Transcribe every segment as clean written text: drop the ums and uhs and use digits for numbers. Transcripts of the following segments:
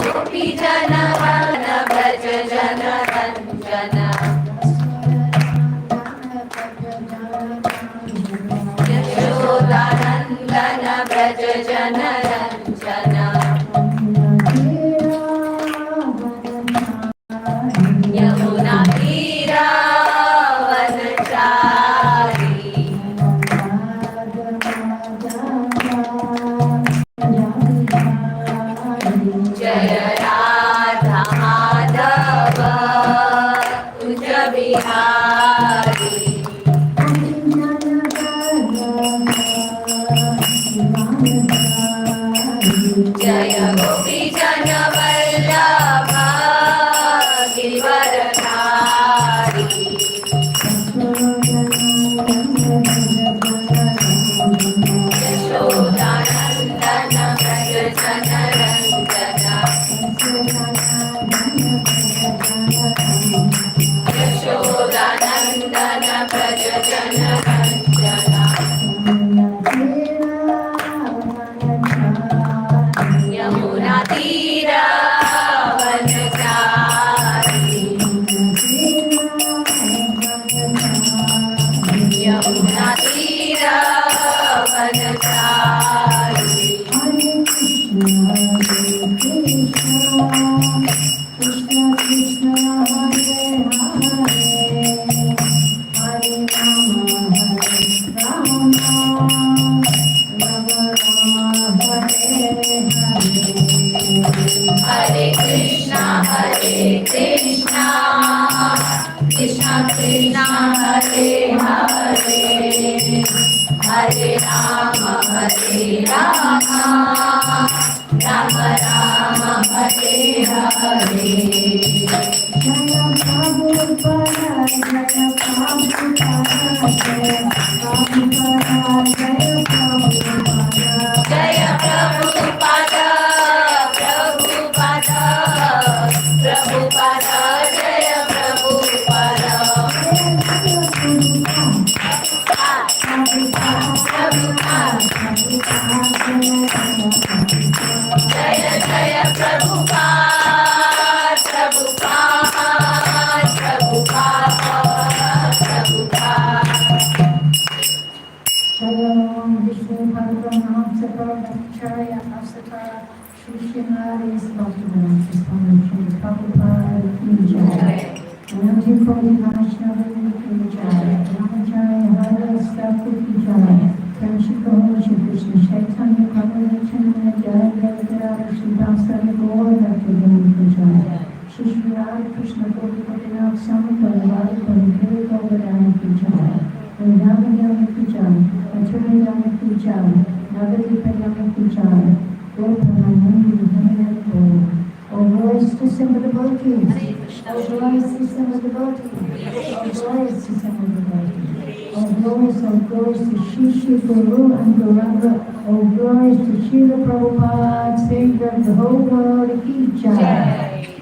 गोपीजन one भज जन रंजन यशोदानंदन भज जन रंजन यमुना तीरा वनचारी जय राधा माधव कुंज बिहारी जय गोपीजन वल्लभ गिरिवरधारी यशोदानंदन भज जन रंजन यशोदानंदन भज जन रंजन यमुना तीरा वनचारी यमुना तीरा वनचारी हरे कृष्णा कृष्णा कृष्णा हरे हरे हरे राम राम राम हरे हरे जय प्रभुपाद प्रभुपाद प्रभुपाद जय प्रभुपाद जय जय Prabhupada Prabhupada Prabhupada Prabhupada Shalom, Vishnu Bhagavan Acharya Asata Shri Srimati Bhaktivedanta Swami Sri Prabhupada Ki Jai. Anandi Koti Vaishnava Ki Jai. Brahmacharya Hara Stapu Ki Jai. Kanchika Shri Krishna Chaitanya Prabhu Nityananda Jai Jai Shri Dasari Gaur Bhaktivedanta Ki Jai. Shri Shri Radha Krishna Gopal Gopinath Swami Prabhupada Prabhu Govardhana Ki Jai. Vrindavan Ki Jai. Mathura Ki Jai. Navadvipa Ki Jai. All glories to Sima devotees. All glories to Sima devotees. All glories to Sima devotees. All glories to Shri Guru and Gauranga. All glories to Srila Prabhupada, Savior of the whole world. Ki Jai.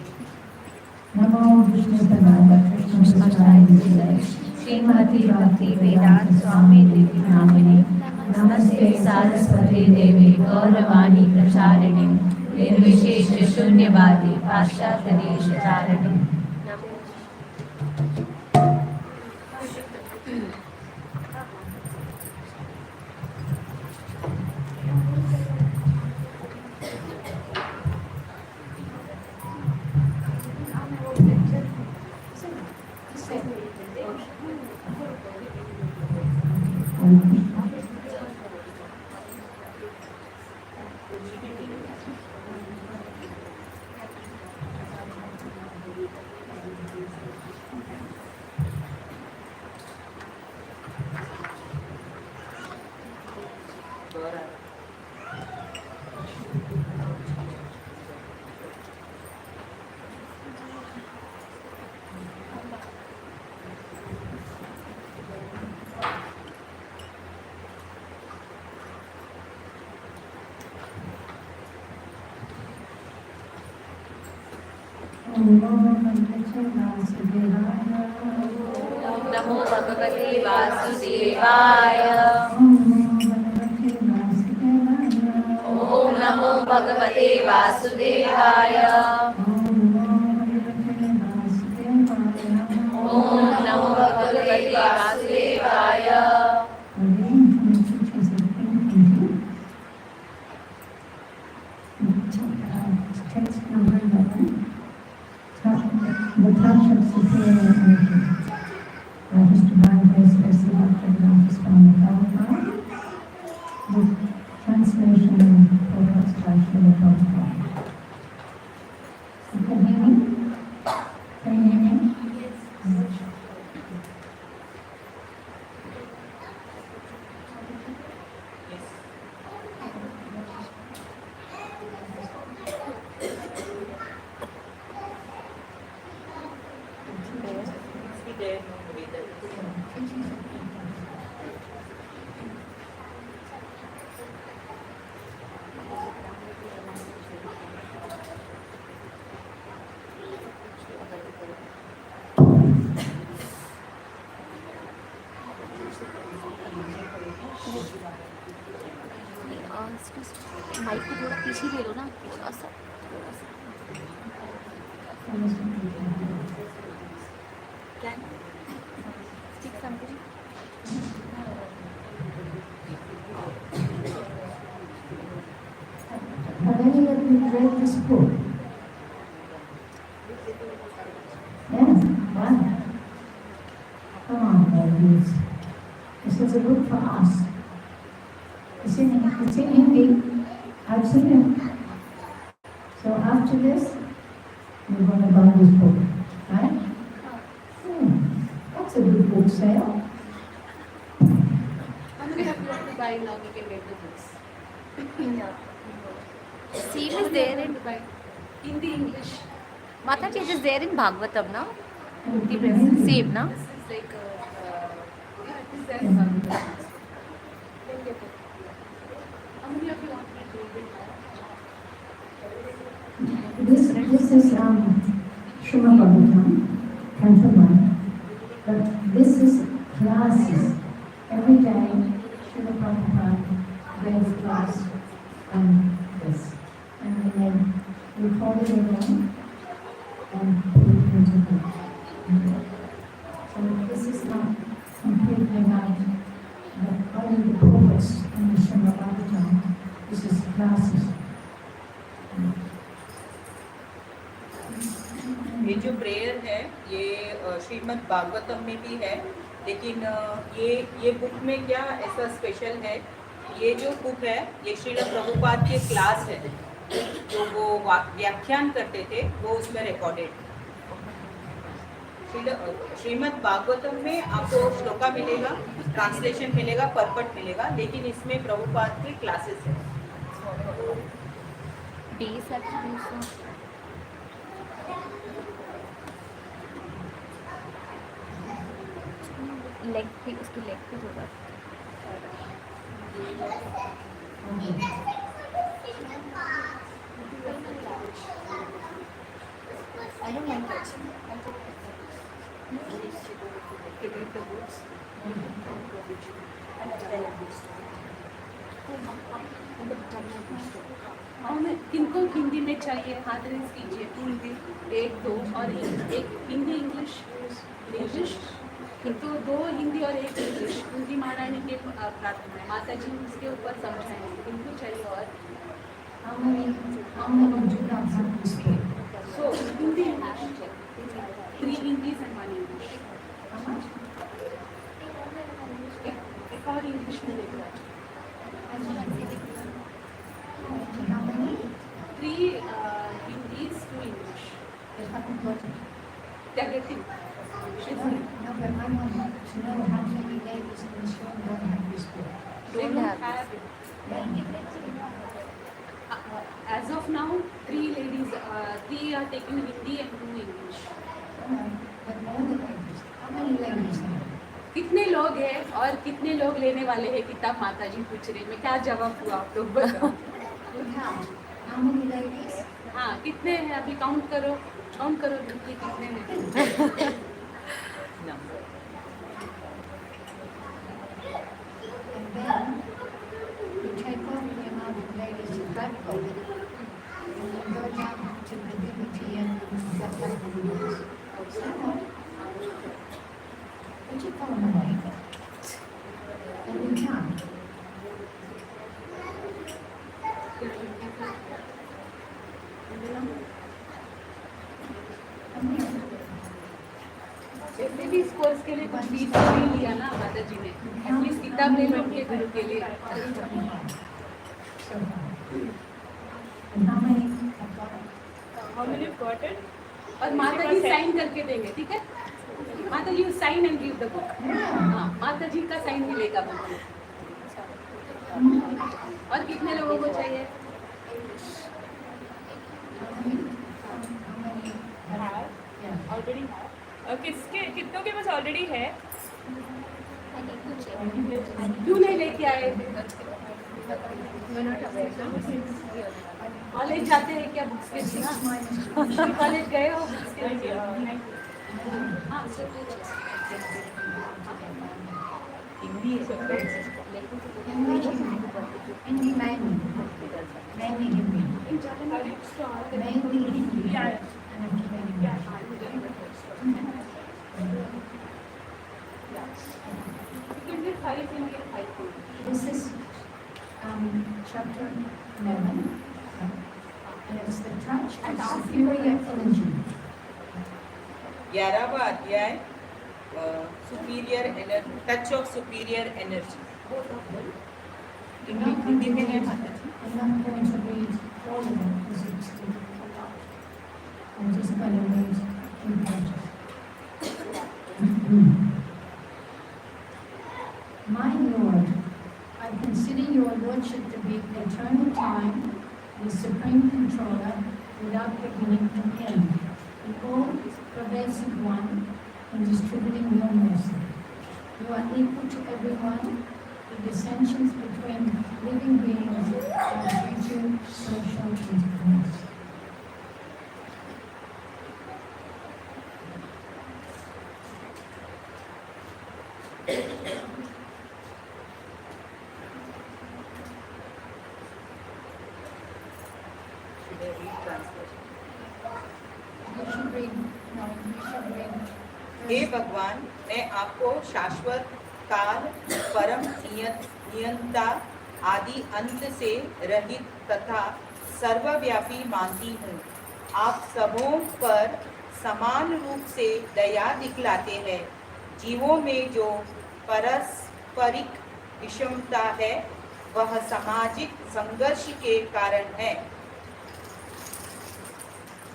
Namo Vishnu Padaya Krishna Padaya Srimati Bhakti Vedanta Swami Devi Namini Namaste Saraswati Devi Gauravani Pracharini Nirvishesh Shunyavadi Paschatya Deshacharini नमो भगवते वासुदेवाय। ओम नमो भगवते वासुदेवाय। ओम नमो भगवते वासुदेवाय। Text number 11. The touch of superior energy. His divine grace mercy Bhakti Swami Prabhupada. With translation and photos by Srila Prabhupada. You can hear me? Can you hear me? Yes. Mic को थोड़ा पीछे ले लो ना, थोड़ा सा क्या stick something. Have any of you read this book? Yes, wow. Come on, ladies. This is a book for us. It's in Hindi. I've seen it. So after this, we're going to buy this book, right? That's a good book sale. How many of you want to buy now? We can get the books. Same is there in Hindi, English. Mataji, it is there in Bhagavatam, no? Maybe. Same, no? This is like yeah, it is there in Bhagavatam. Then get it. How many of you want to read it now? This is Srimad Bhagavatam, Canto 1. But this is classes. Every day, Srila Prabhupada gave class on this. And then they recorded it again and put it into the book. So this is not completely about only the progress in the Srimad Bhagavatam. This is classes. ये जो prayer है ये श्रीमद् भागवतम में भी है, लेकिन ये book में क्या ऐसा स्पेशल है, ये जो बुक है ये श्रील प्रभुपाद के क्लास है जो वो व्याख्यान करते थे वो उसमें रिकॉर्डेड। श्रीमद् भागवतम में आपको श्लोका मिलेगा, ट्रांसलेशन मिलेगा, परपट मिलेगा, लेकिन इसमें प्रभुपाद के क्लासेस है। लेग पे, उसकी लेग पे थोड़ा I don't mind touching. To read the books. किनको हिंदी में चाहिए हाथ रेज कीजिए। हिंदी 1 2 और एक हिंदी इंग्लिश तो 2 हिंदी और 1 इंग्लिश। हिंदी महारानी के प्रार्थना है, माता जी उसके ऊपर समझाएंगे किनको चाहिए। और How many do not have this book? so Hindi English 3 English and 1 English। How much? एक और इंग्लिश में लेकर How many? 3 Hindis 2 English। They haven't got it. They're getting No, but I want to know how many ladies in this room don't have this book. they don't have as of now 3 ladies 3 are taking Hindi and 2 English। But all the ladies. How many ladies are there? कितने लोग हैं और कितने लोग लेने वाले हैं किताब? माता जी पूछ रहे, मैं क्या जवाब दूँ आप लोग बताओ। You count. How many ladies? हाँ कितने हैं अभी काउंट करो कि कितने हैं। And then you take off the amount of ladies who have got it, Put your phone away. And you can. जैसे भी इस कोर्स के लिए कुछ फीस नहीं लिया ना माता जी ने, एटलीस्ट किताब ले लो उनके गुरु के लिए। And how many have got it? How many have got it? और माता जी साइन करके देंगे, ठीक है? माता जी sign and give the book. हाँ, माता जी का साइन मिलेगा बुक में। और कितने लोगों को चाहिए? Already have. किसके कितनों के पास ऑलरेडी है? क्यों नहीं लेके आए? कॉलेज जाते हैं क्या बुक्स के बिना? कॉलेज गए हो बुक्स के लिए? हाँ, Hindi mainly. Mainly Hindi. Mainly Hindi. And this is chapter 11. And it's the touch of superior energy. 11वां अध्याय superior energy, touch of superior energy. Hindi में है माता जी। I'm not going to read all of it because it's I'm just going to read a few pages. My Lord, I consider your Lordship to be eternal time, the supreme controller, without beginning and end, the all-pervasive one, in distributing your mercy. You are equal to everyone, the dissensions between living beings are future social intercourse. You should read, no, you should read. हे भगवान, मैं आपको शाश्वत काल, परम नियंता, आदि अंत से रहित तथा सर्वव्यापी मानती हूँ। आप सबों पर समान रूप से दया दिखलाते हैं। जीवों में जो पारस्परिक विषमता है वह सामाजिक संघर्ष के कारण है।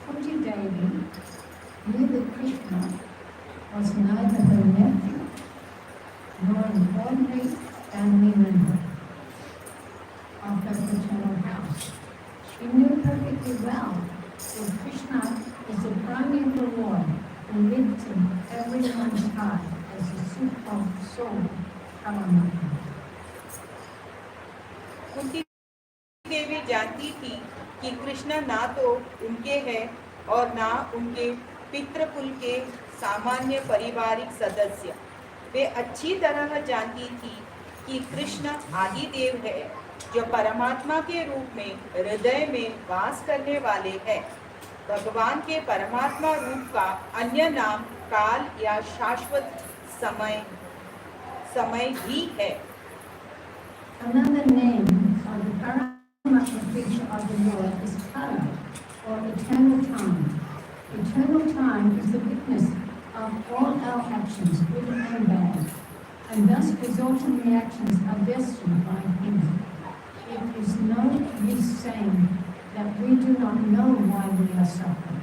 Kunti Devi knew that Krishna was neither her nephew nor an ordinary family member of her paternal house. She knew perfectly well that Krishna is the primeval Lord who lives in everyone's heart as the supreme soul, Paramatma. Kunti देवी जानती थी कि कृष्ण ना तो उनके हैं और ना उनके पितृकुल के सामान्य पारिवारिक सदस्य। वे अच्छी तरह जानती थी कि कृष्ण आदि देव है जो परमात्मा के रूप में हृदय में वास करने वाले हैं। भगवान के परमात्मा रूप का अन्य नाम काल या शाश्वत समय ही है। Another name of the Paramatma feature of the Lord is Kala, or eternal time. Eternal time is the witness of all our actions, good and bad, and thus resulting reactions are destined by Him. It is no use saying that we do not know why we are suffering.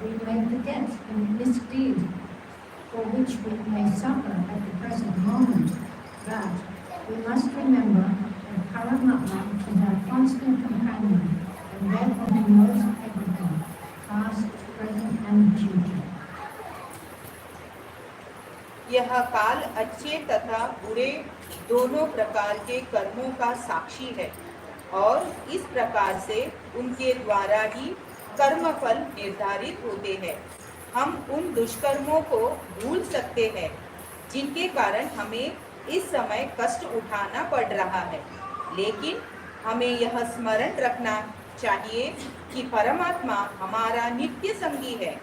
We may forget a misdeed for which we may suffer at the present moment, but we must remember that Paramatma is our constant companion and therefore He knows everything, past, present and future. यह काल अच्छे तथा बुरे दोनों प्रकार के कर्मों का साक्षी है और इस प्रकार से उनके द्वारा ही कर्मफल निर्धारित होते हैं। हम उन दुष्कर्मों को भूल सकते हैं जिनके कारण हमें इस समय कष्ट उठाना पड़ रहा है, लेकिन हमें यह स्मरण रखना चाहिए कि परमात्मा हमारा नित्य संगी है।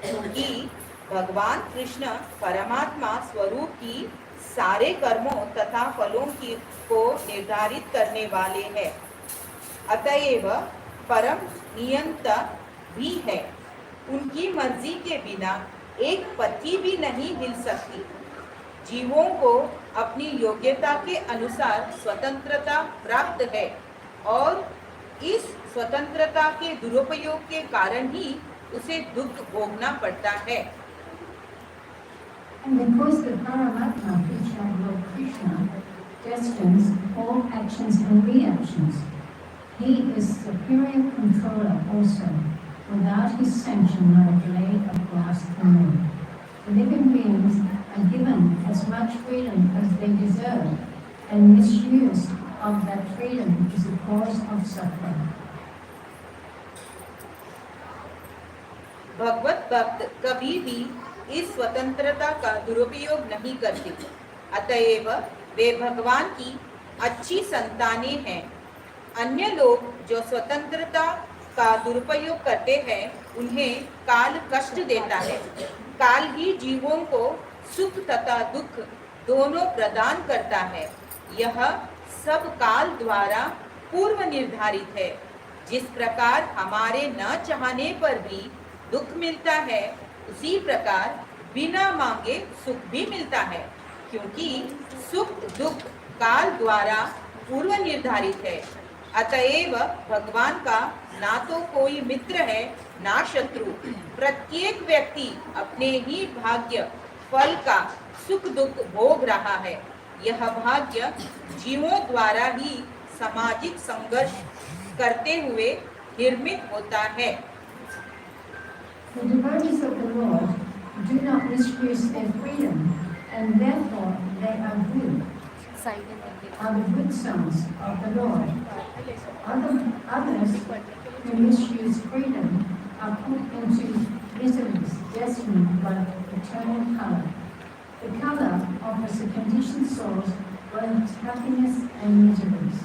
क्योंकि भगवान कृष्ण परमात्मा स्वरूप की सारे कर्मों तथा फलों की को निर्धारित करने वाले हैं, अतएव परम नियंता भी है। उनकी मर्जी के बिना एक पत्ती भी नहीं हिल सकती। जीवों को अपनी योग्यता के अनुसार स्वतंत्रता प्राप्त है और इस स्वतंत्रता के दुरुपयोग के कारण ही उसे दुख भोगना पड़ता है। And because the Paramatma, Krishna, Lord Krishna, destines all actions and reactions, he is superior controller also. Without his sanction, not a blade of grass can move. The living beings are given as much freedom as they deserve, and misuse of that freedom is the cause of suffering. भगवत भक्त कभी भी इस स्वतंत्रता का दुरुपयोग नहीं करते, अतएव वे भगवान की अच्छी संतानें हैं। अन्य लोग जो स्वतंत्रता का दुरुपयोग करते हैं उन्हें काल कष्ट देता है। काल ही जीवों को सुख तथा दुख दोनों प्रदान करता है। यह सब काल द्वारा पूर्व निर्धारित है। जिस प्रकार हमारे न चाहने पर भी दुख मिलता है, उसी प्रकार बिना मांगे सुख भी मिलता है, क्योंकि सुख दुख काल द्वारा पूर्व निर्धारित है। अतएव भगवान का ना तो कोई मित्र है ना शत्रु। प्रत्येक व्यक्ति अपने ही भाग्य फल का सुख दुख भोग रहा है। यह भाग्य जीवों द्वारा ही सामाजिक संघर्ष करते हुए निर्मित होता है। The devotees of the Lord do not misuse their freedom, and therefore they are good, are the good sons of the Lord. Others who misuse freedom are put into miseries destined by eternal color. The color offers the conditioned souls both happiness and miseries.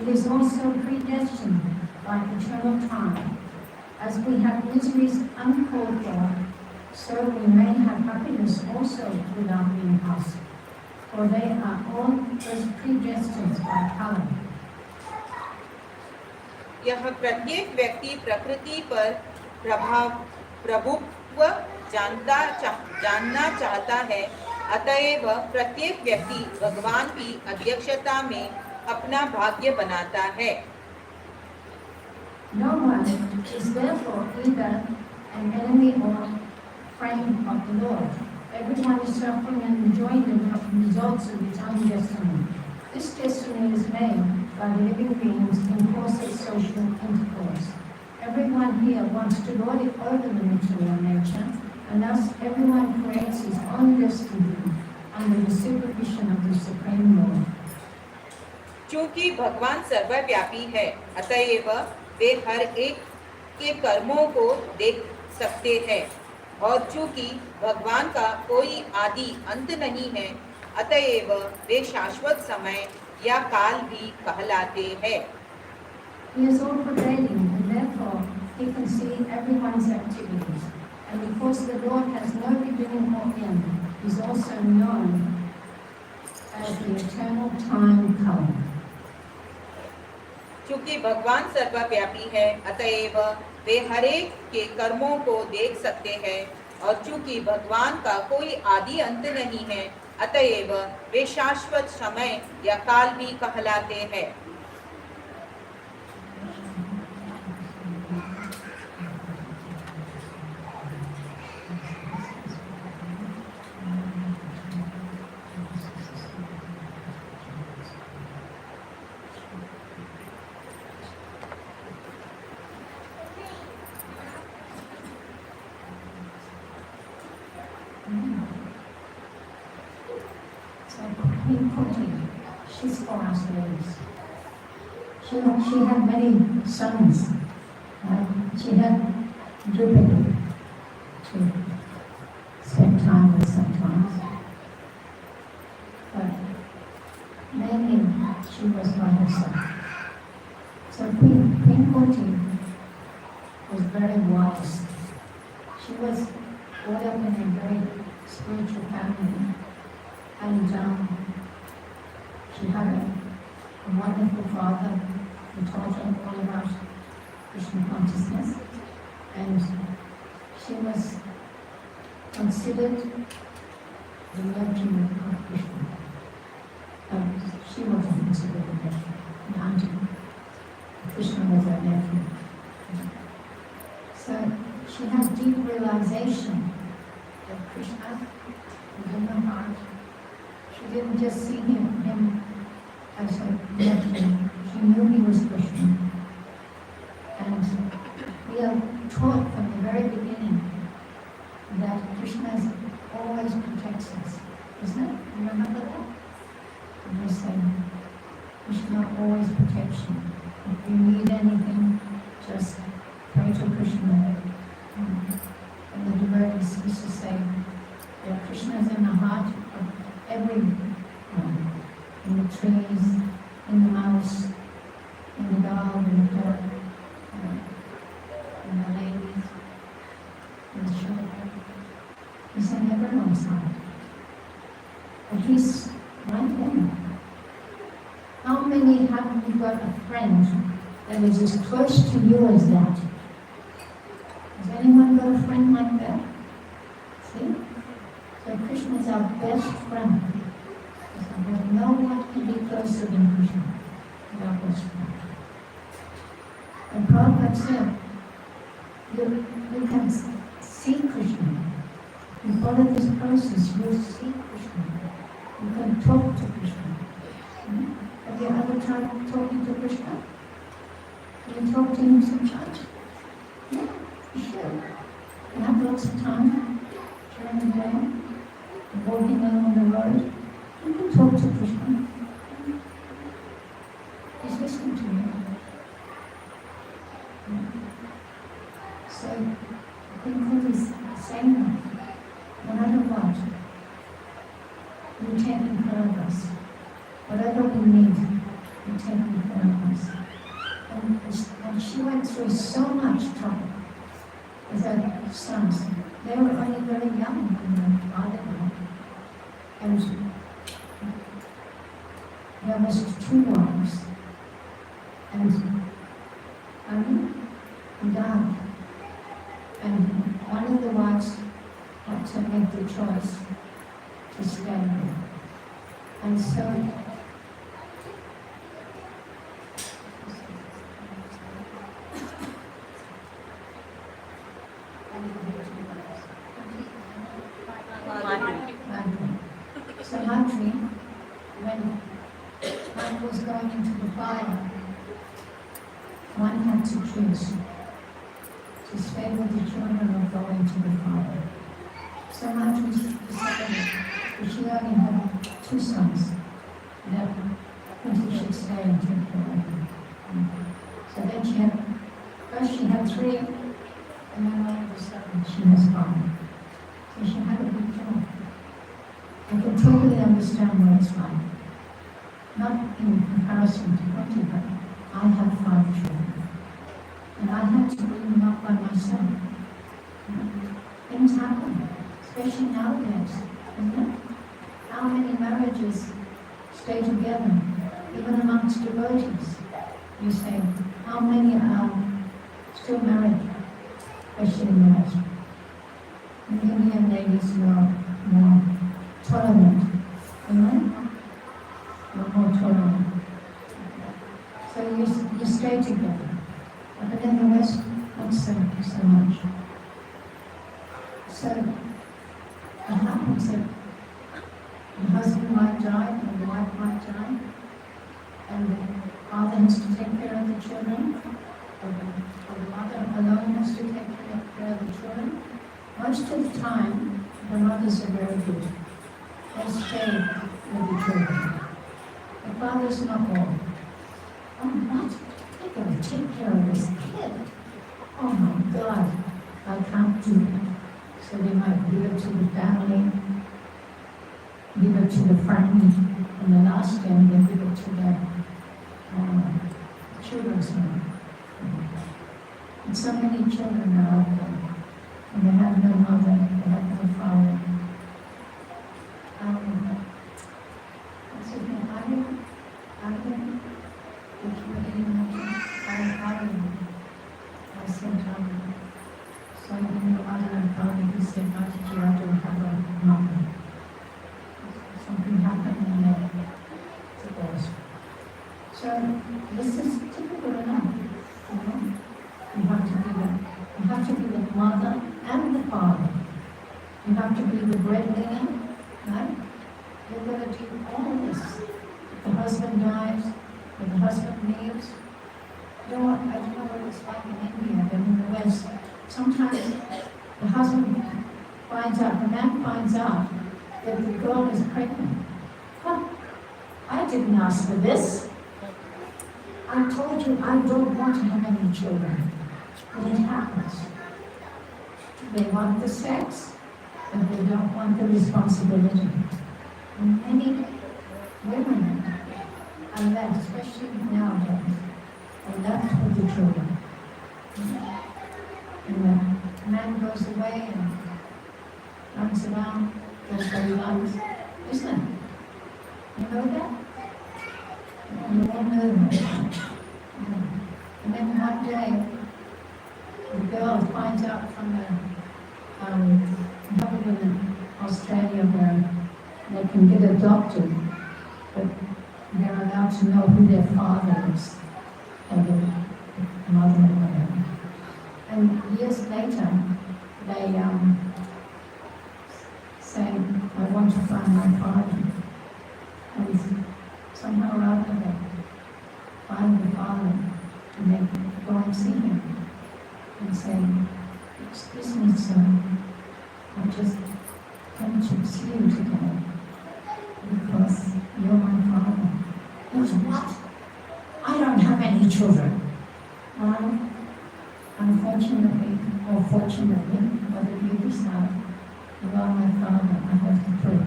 It is also predestined by eternal time. As we have miseries uncalled for, so we may have happiness also without being asked, for they are all predestined by color. यह प्रत्येक व्यक्ति प्रकृति पर प्रभुत्व जानना चाहता है, अतएव प्रत्येक व्यक्ति भगवान की अध्यक्षता में अपना भाग्य बनाता है। No one is therefore either an enemy or friend of the Lord. Everyone is suffering and enjoying the results of his own destiny. This destiny is made by the living beings in course of social intercourse. Everyone here wants to lord it over the material nature, and thus everyone creates his own destiny under the supervision of the Supreme Lord. क्योंकि भगवान सर्वव्यापी है, अतएव वे हर एक के कर्मों को देख सकते हैं, और चूंकि भगवान का कोई आदि अंत नहीं है, अतएव वे शाश्वत समय या काल भी कहलाते हैं। He is all pervading, and therefore he can see everyone's activities. And because the Lord has no beginning or end, he is also known as the eternal time color. क्योंकि भगवान सर्वव्यापी है, अतएव वे हर एक के कर्मों को देख सकते हैं, और चूंकि भगवान का कोई आदि अंत नहीं है, अतएव वे शाश्वत समय या काल भी कहलाते हैं। So Queen Kunti, she's for us ladies. She had many sons. She had Jupiter to spend time with sometimes. But mainly she was by herself. So Queen Kunti was very wise. She was brought up in a very spiritual family, and she had a wonderful father who taught her all about Krishna consciousness, and she was considered the nephew of Krishna. She wasn't considered a nephew, an auntie. Krishna was her nephew. So she had deep realization that Krishna was in her heart. She didn't just see him as a nephew. She knew he was Krishna. And we are taught from the very beginning that Krishna always protects us. Isn't it? You remember that? And they say, Krishna always protects you. If you need anything, just pray to Krishna. And the devotees used to say that Krishna is in the heart of everyone. In the trees, in the mouse, in the dog, in the dog, in the ladies, in the children. He's in everyone's heart. But he's right there. How many have you got a friend that is as close to you as that? Has anyone got a friend like that? See? So Krishna is our best friend. There's no one can be closer than Krishna. He's our best friend. And Prabhupada said, you can see Krishna. You follow this process, you'll see Krishna. You can talk to Krishna. Have you ever tried talking to Krishna? Can you talk to him sometimes? Yeah, you should. You have lots of time during the day, walking along the road. You can talk to Krishna. He's listening to you. So, I think Kunti is saying that. No matter what, you're taking care of us. Whatever we need, you're taking care of us. And she went through so much trouble with her sons. They were only very young when their father died. And there was 2 wives. And died. And one of the wives had to make the choice to stay. And so Madri, when one was going into the fire, one had to choose to stay with the children or go into the fire. So Madri decided that she only had 2 sons, that Kunti should stay and take care of them. So then first she had 3, and then all of a sudden she has 5. So she had a big job. I can totally understand what it's like. Not in comparison to Kunti, but I have 5 children. And I had to bring them up by myself. Things happen, especially nowadays. Isn't it? How many marriages stay together, even amongst devotees? You say, how many are still married, especially in the West? And Indian ladies are more tolerant, more tolerant. So you stay together. But in the West, not so much. So it happens that the husband might die, or the wife might die, and the father has to take care of the children, or the mother alone has to take care of the children. Most of the time, the mothers are very good. They stay with the children. The father's not all. Oh, what? They're going to take care of this kid. Oh my God, I can't do that. So they might give it to the family, give it to the friend, and the last day they give it to their children's home. And so many children are out there, and they have no mother, they have have to be the breadwinner, right? You're going to do all this. If the husband dies, if the husband leaves, I don't know what it's like in India, but in the West, sometimes the husband finds out, the man finds out that the girl is pregnant. Huh, I didn't ask for this. I told you I don't want to have any children. And it happens. They want the sex, but they don't want the responsibility. And many women are left, especially nowadays, are left with the children. And the man goes away and runs around, does what he likes. Isn't it? You know that? You all know that. And then one day, the girl finds out from the government in Australia where they can get adopted, but they're allowed to know who their father is, or the mother or whatever. And years later, they say, I want to find my father. And somehow or other they find the father, and they go and see him and say, excuse me, sir, I just came to see you today because you're my father. He goes, what? I don't have any children. Unfortunately, or fortunately, whatever you decide, you are my father. I have to prove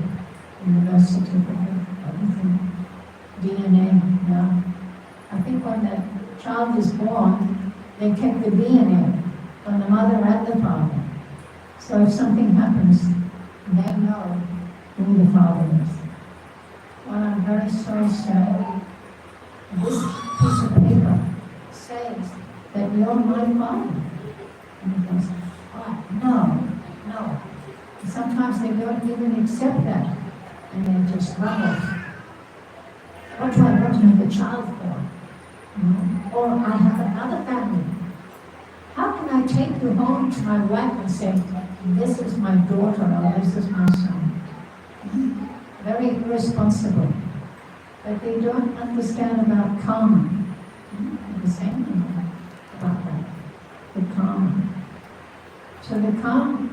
in the birth certificate, everything, DNA. Now, I think when the child is born, they take the DNA from the mother and the father. So if something happens, they know who the father is. Well, I'm very sorry, sir. This piece of paper says that you're my father. And he goes, oh, no. And sometimes they don't even accept that. And they just run off. What do I want to have a child for? Or I have another family. How can I take you home to my wife and say, this is my daughter or this is my son? Very irresponsible. But they don't understand about karma. The same thing about that. The karma. So the karma,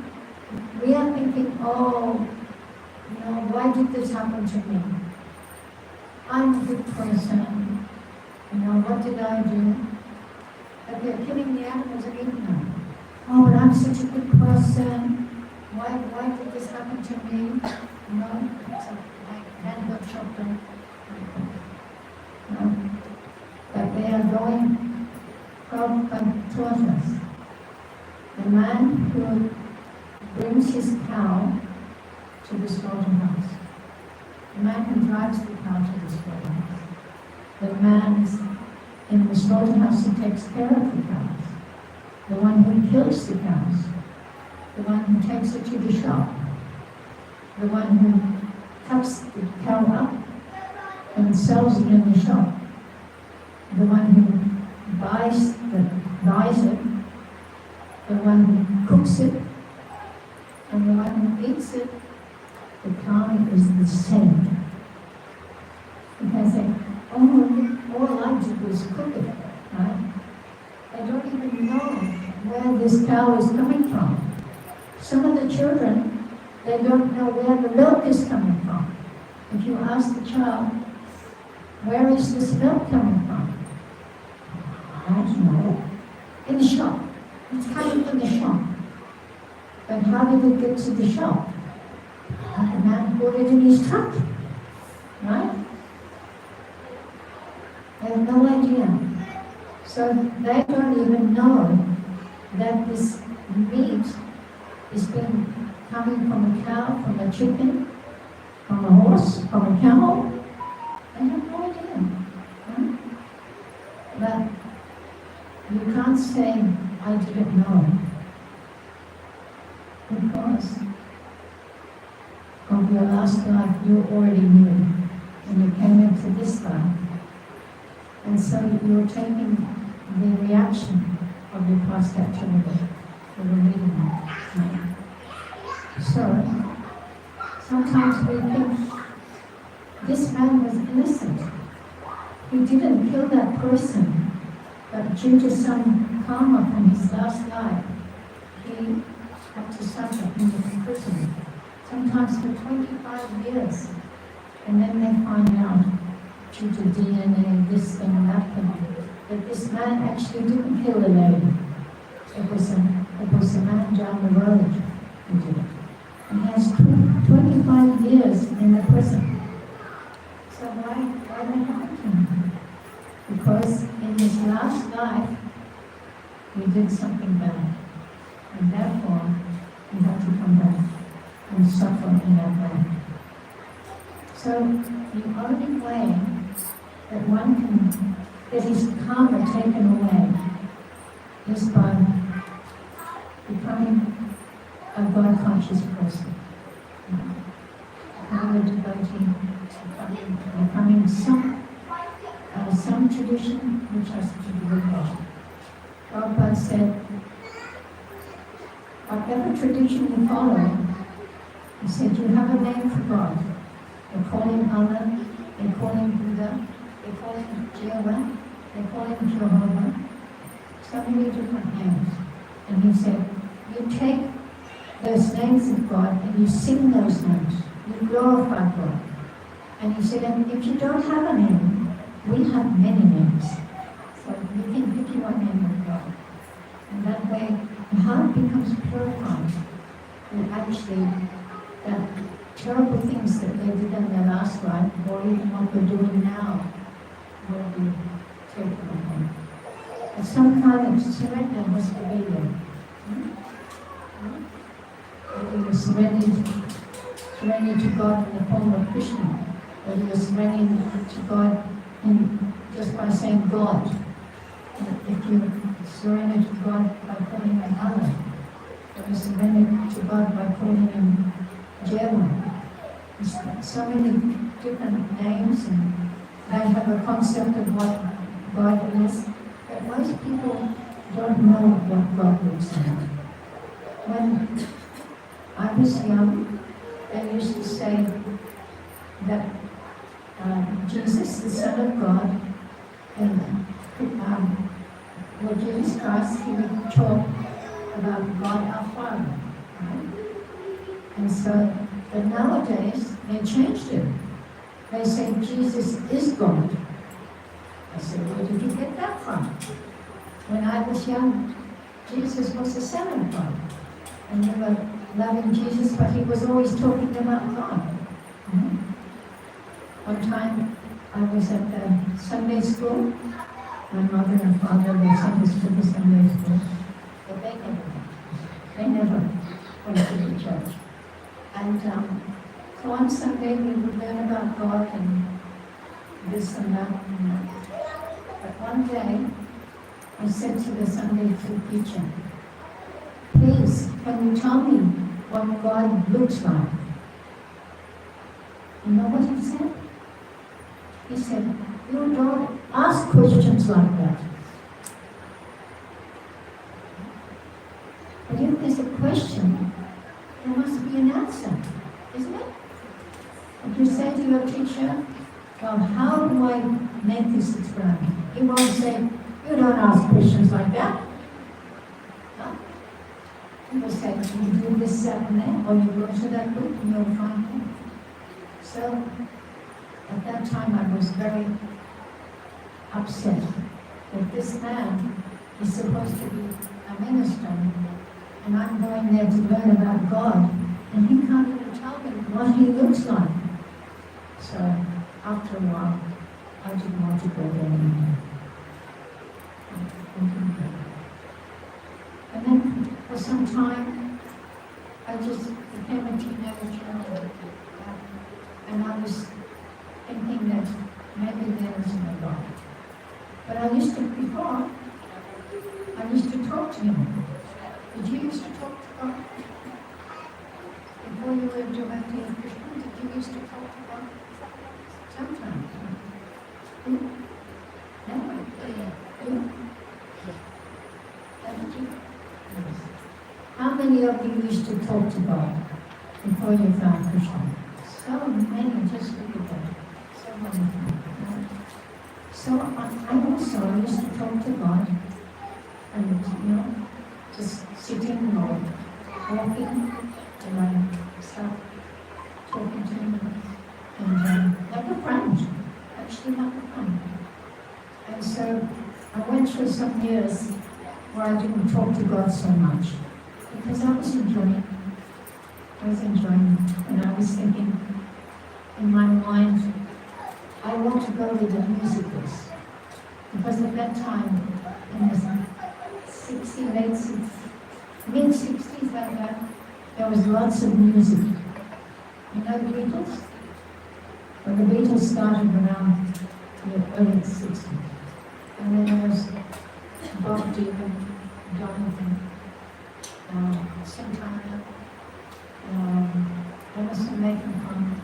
we are thinking, oh, why did this happen to me? I'm a good person. What did I do? But they're killing the animals and eating them. Oh, but I'm such a good person. Why did this happen to me? It's like handbook shopping. But they are going, God taught us. The man who brings his cow to the slaughterhouse. The man who drives the cow to the slaughterhouse. The man is in the slaughterhouse who takes care of the cows. The one who kills the cows. The one who takes it to the shop. The one who cuts the cow up and sells it in the shop. The one who buys it. The one who cooks it. And the one who eats it. The cow is the same. Because all I did was cook it, right? They don't even know where this cow is coming from. Some of the children, they don't know where the milk is coming from. If you ask the child, where is this milk coming from? I don't know. In the shop. It's coming from the shop. But how did it get to the shop? The man put it in his truck, right? They have no idea. So they don't even know that this meat is coming from a cow, from a chicken, from a horse, from a camel. They have no idea. Right? But you can't say, I didn't know. Because of your last life, you already knew. And you came into this life. And so you're taking the reaction of your past activity for the reading. Right? So, sometimes we think this man was innocent. He didn't kill that person, but due to some karma from his last life, he had to suffer in the prison, sometimes for 25 years. And then they find out, due to DNA, this thing, that thing, that this man actually didn't kill the lady. It was a man down the road who did it. And he has 25 years in the prison. So why they happened to him? Because in his last life, he did something bad. And therefore, he had to come back and suffer in that way. So the only way that one can get his karma taken away is by becoming a God-conscious person. Becoming a devotee, becoming some tradition which has to do with God. Prabhupada said, whatever tradition you follow, he said, you have a name for God. They call him Allah, they call him Buddha, they call him Jehovah, they call him Jehovah, so many different names. And he said, you take those names of God and you sing those names, you glorify God. And he said, and if you don't have a name, we have many names. So you can pick your name of God. And that way, the heart becomes purified. And actually, that terrible things that they did in their last life, or even what we're doing now, will be taken away. And some kind of surrender has to be there. Whether you're surrendering to God in the form of Krishna, whether you're surrendering to God just by saying God. If you surrender to God by calling him Allah, or you surrender to God by calling him Jeva. There's so many different names, and they have a concept of what God is, but most people don't know what God looks like. When I was young, they used to say that Jesus, the Son of God, and Lord Jesus Christ, he would talk about God our Father. Right? And so, but nowadays, they changed it. They say Jesus is God. I said, where did you get that from? When I was young, Jesus was the Son of God. And we were loving Jesus, but he was always talking about God. Mm-hmm. One time, I was at the Sunday school. My mother and father, they sent us to the Sunday school. But they never went to the church. And so on Sunday, we would learn about God and this and that and that. But one day, I said to the Sunday school teacher, please, can you tell me what God looks like? You know what he said? He said, you don't ask questions like that. But if there's a question, there must be an answer, isn't it? If you say to your teacher, well, how do I make this experiment? He won't say, you don't ask questions like that. No. He will say, you do this, that, and that, or you go to that book and you'll find it. So, at that time I was very upset that this man is supposed to be a minister, and I'm going there to learn about God, and he can't even tell me what he looks like. So, after a while, I didn't want to go there anymore. And then, for some time, I just became a teenager, and I was thinking that maybe there isn't a God. But I used to talk to him. Did you used to talk to God? Before you were devotee of Krishna, did you used to talk to God? Sometimes. Never. You? Haven't you? Yes. How many of you used to talk to God? before you found Krishna. So many, just look at that. So many. So I also used to talk to God, and just sitting or walking, and I start talking to him, and like a friend, actually like a friend. And so I went through some years where I didn't talk to God so much, because I was enjoying. And I was thinking in my mind, I want to go where the music is. Because at that time, in the 60s, late 60s, mid-60s like that, there was lots of music. You know the Beatles? Well, the Beatles started around the early 60s. And then there was Bob Dylan, Jonathan, Santana, Emerson, Lake and Palmer,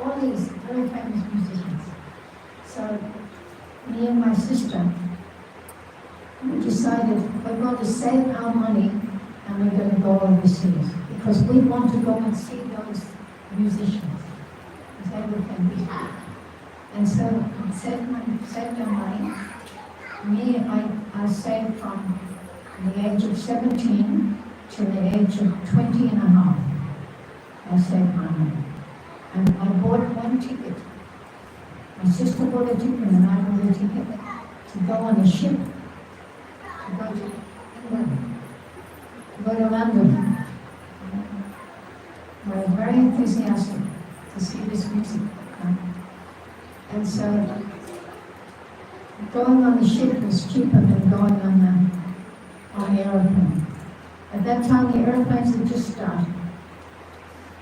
all these very famous musicians. So me and my sister, we decided we're going to save our money and we're going to go overseas because we want to go and see those musicians. They were famous. And so we saved our money. Me, I saved from the age of 17 to the age of 20 and a half. I saved my money. And I bought one ticket. My sister bought a ticket and I bought a ticket to go on a ship, to go to England, to go to London. We were very enthusiastic to see this music. And so going on the ship was cheaper than going on the aeroplane. At that time the airplanes had just started,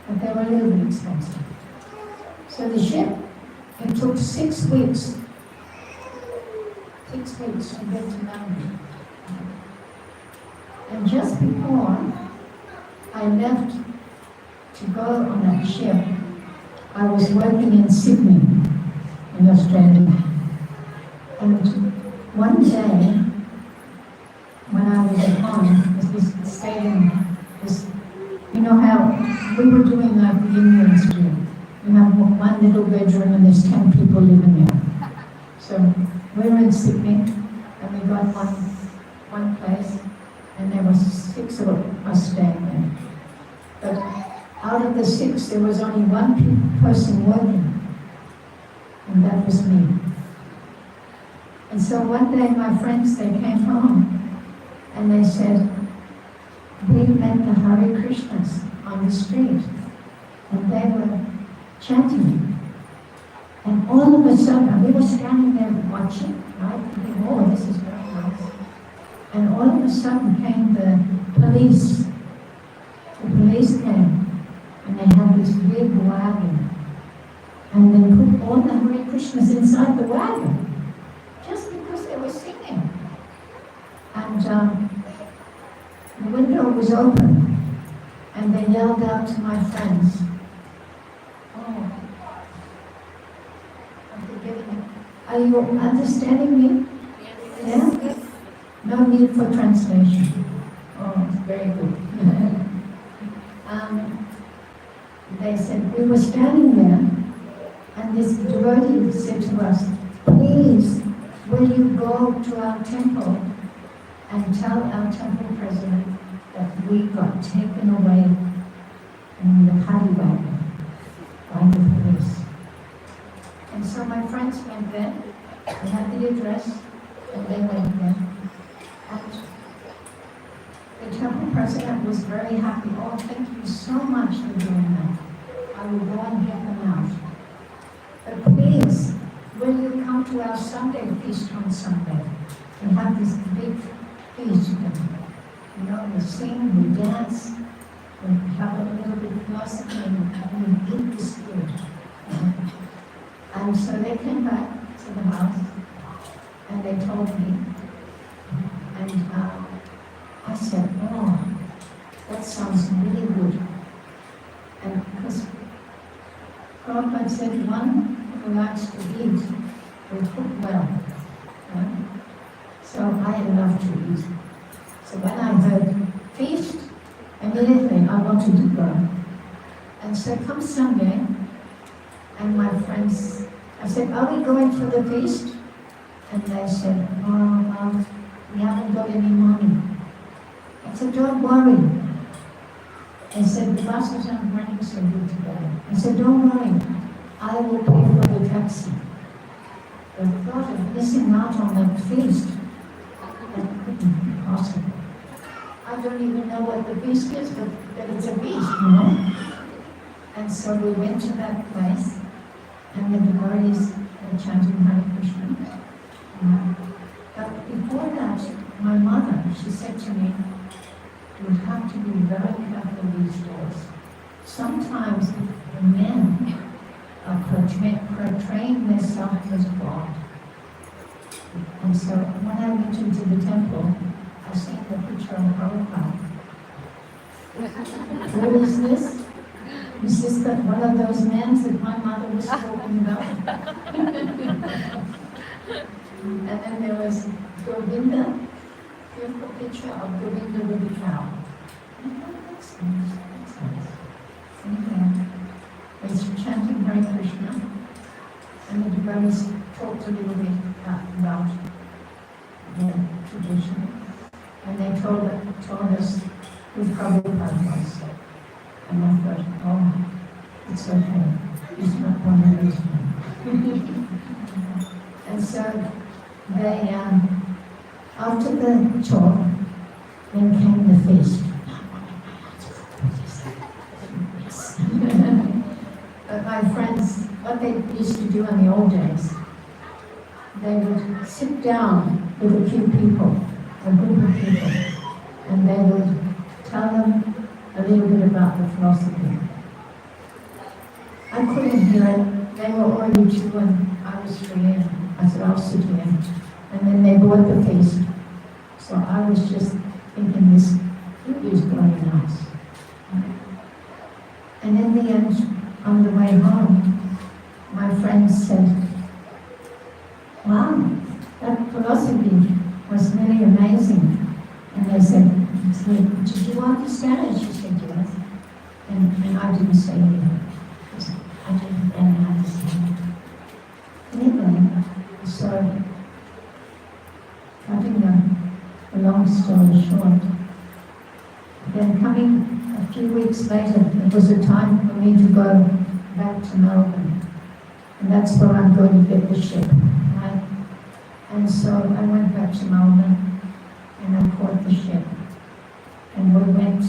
but they were a little bit expensive. So the ship, it took 6 weeks. 6 weeks to get to London. And just before I left to go on that ship, I was working in Sydney, in Australia. And one day, when I was at home, as we stayed in this, you know how we were doing like the Indians do. You have one little bedroom and there's 10 people living there. So we were in Sydney and we got one place and there was 6 of us staying there. But out of the 6, there was only one person working, and that was me. And so one day my friends, they came home and they said, we met the Hare Krishnas on the street and they were chanting. And all of a sudden, we were standing there watching, right? Thinking, oh, this is very nice. And all of a sudden came the police. The police came and they had this big wagon. And they put all the Hare Krishnas inside the wagon. Just because they were singing. And the window was open, and they yelled out to my friends, oh, I'm forgiving you. Are you understanding me? Yes. Yeah? No need for translation. Oh, very good. They said, we were standing there, and this devotee said to us, please, will you go to our temple and tell our temple president that we got taken away in the paddy wagon by the police. And so my friends went there, they had the address, and they went there. And the temple president was very happy. Oh, thank you so much for doing that. I will go and get them out. But please, will you come to our Sunday feast on Sunday? We have this big feast. We sing, we dance, we have a little bit of philosophy, and we eat this food. And so they came back to the house, and they told me, and I said, oh, that sounds really good. And because Prabhupada said, one who likes to eat will cook well. Right? So I love to eat. So when I heard feast, immediately I wanted to go. And so come Sunday, and my friends, I said, are we going for the feast? And they said, oh, we haven't got any money. I said, don't worry. They said, the buses aren't running so good today. I said, don't worry, I will pay for the taxi. The thought of missing out on the feast, that couldn't be possible. I don't even know what the feast is, but it's a feast, you know. And so we went to that place, and the devotees were chanting Hare Krishna. But before that, my mother, she said to me, you have to be very careful these days. Sometimes the men are portraying themselves as God. And so when I went into the temple, I seen the picture of Prabhupada. What is this? Is this one of those men that my mother was talking about? And then there was Govinda, beautiful picture of Govinda with a cow. That's nice. Anyway, it's chanting Hare Krishna, and the devotees talked a little bit about their tradition, and they told us who Prabhupada was. And I thought, oh, it's okay. He's not one of these men. And so they, after the talk, then came the feast. But my friends, what they used to do in the old days, they would sit down with a few people, a group of people, and they would tell them a little bit about the philosophy. I couldn't hear it. They were already two and I was three, and I said, I'll sit here. And then they bought the feast. So I was just thinking, this food is very nice. And in the end, on the way home, my friends said, wow, that philosophy was really amazing. And they said, did you understand it? She said, yes. And I didn't say anything. I didn't really understand it. Anyway, so cutting the long story short, then coming a few weeks later, it was a time for me to go back to Melbourne. And that's where I'm going to get the ship, right? And so I went back to Melbourne and I caught the ship. And we went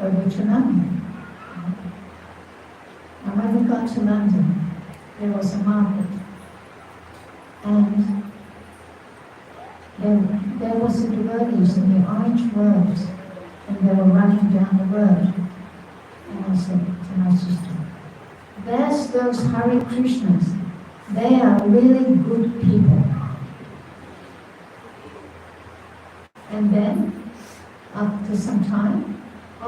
over to London. And when we got to London, there was a market. And there was the devotees in the orange robes, and they were running down the road. And I said to my sister, there's those Hare Krishnas. They are really good people. And then, after some time, I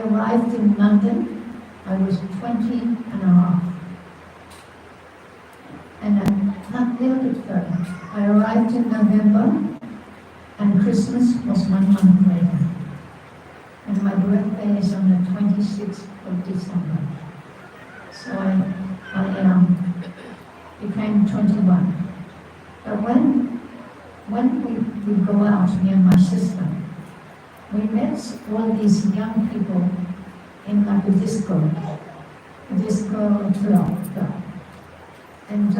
arrived in London. I was 20 and a half. And not a little bit further. I arrived in November, and Christmas was 1 month later. And my birthday is on the 26th of December. So I became 21. But when we go out, me and my sister, we met all these young people in like a disco club. And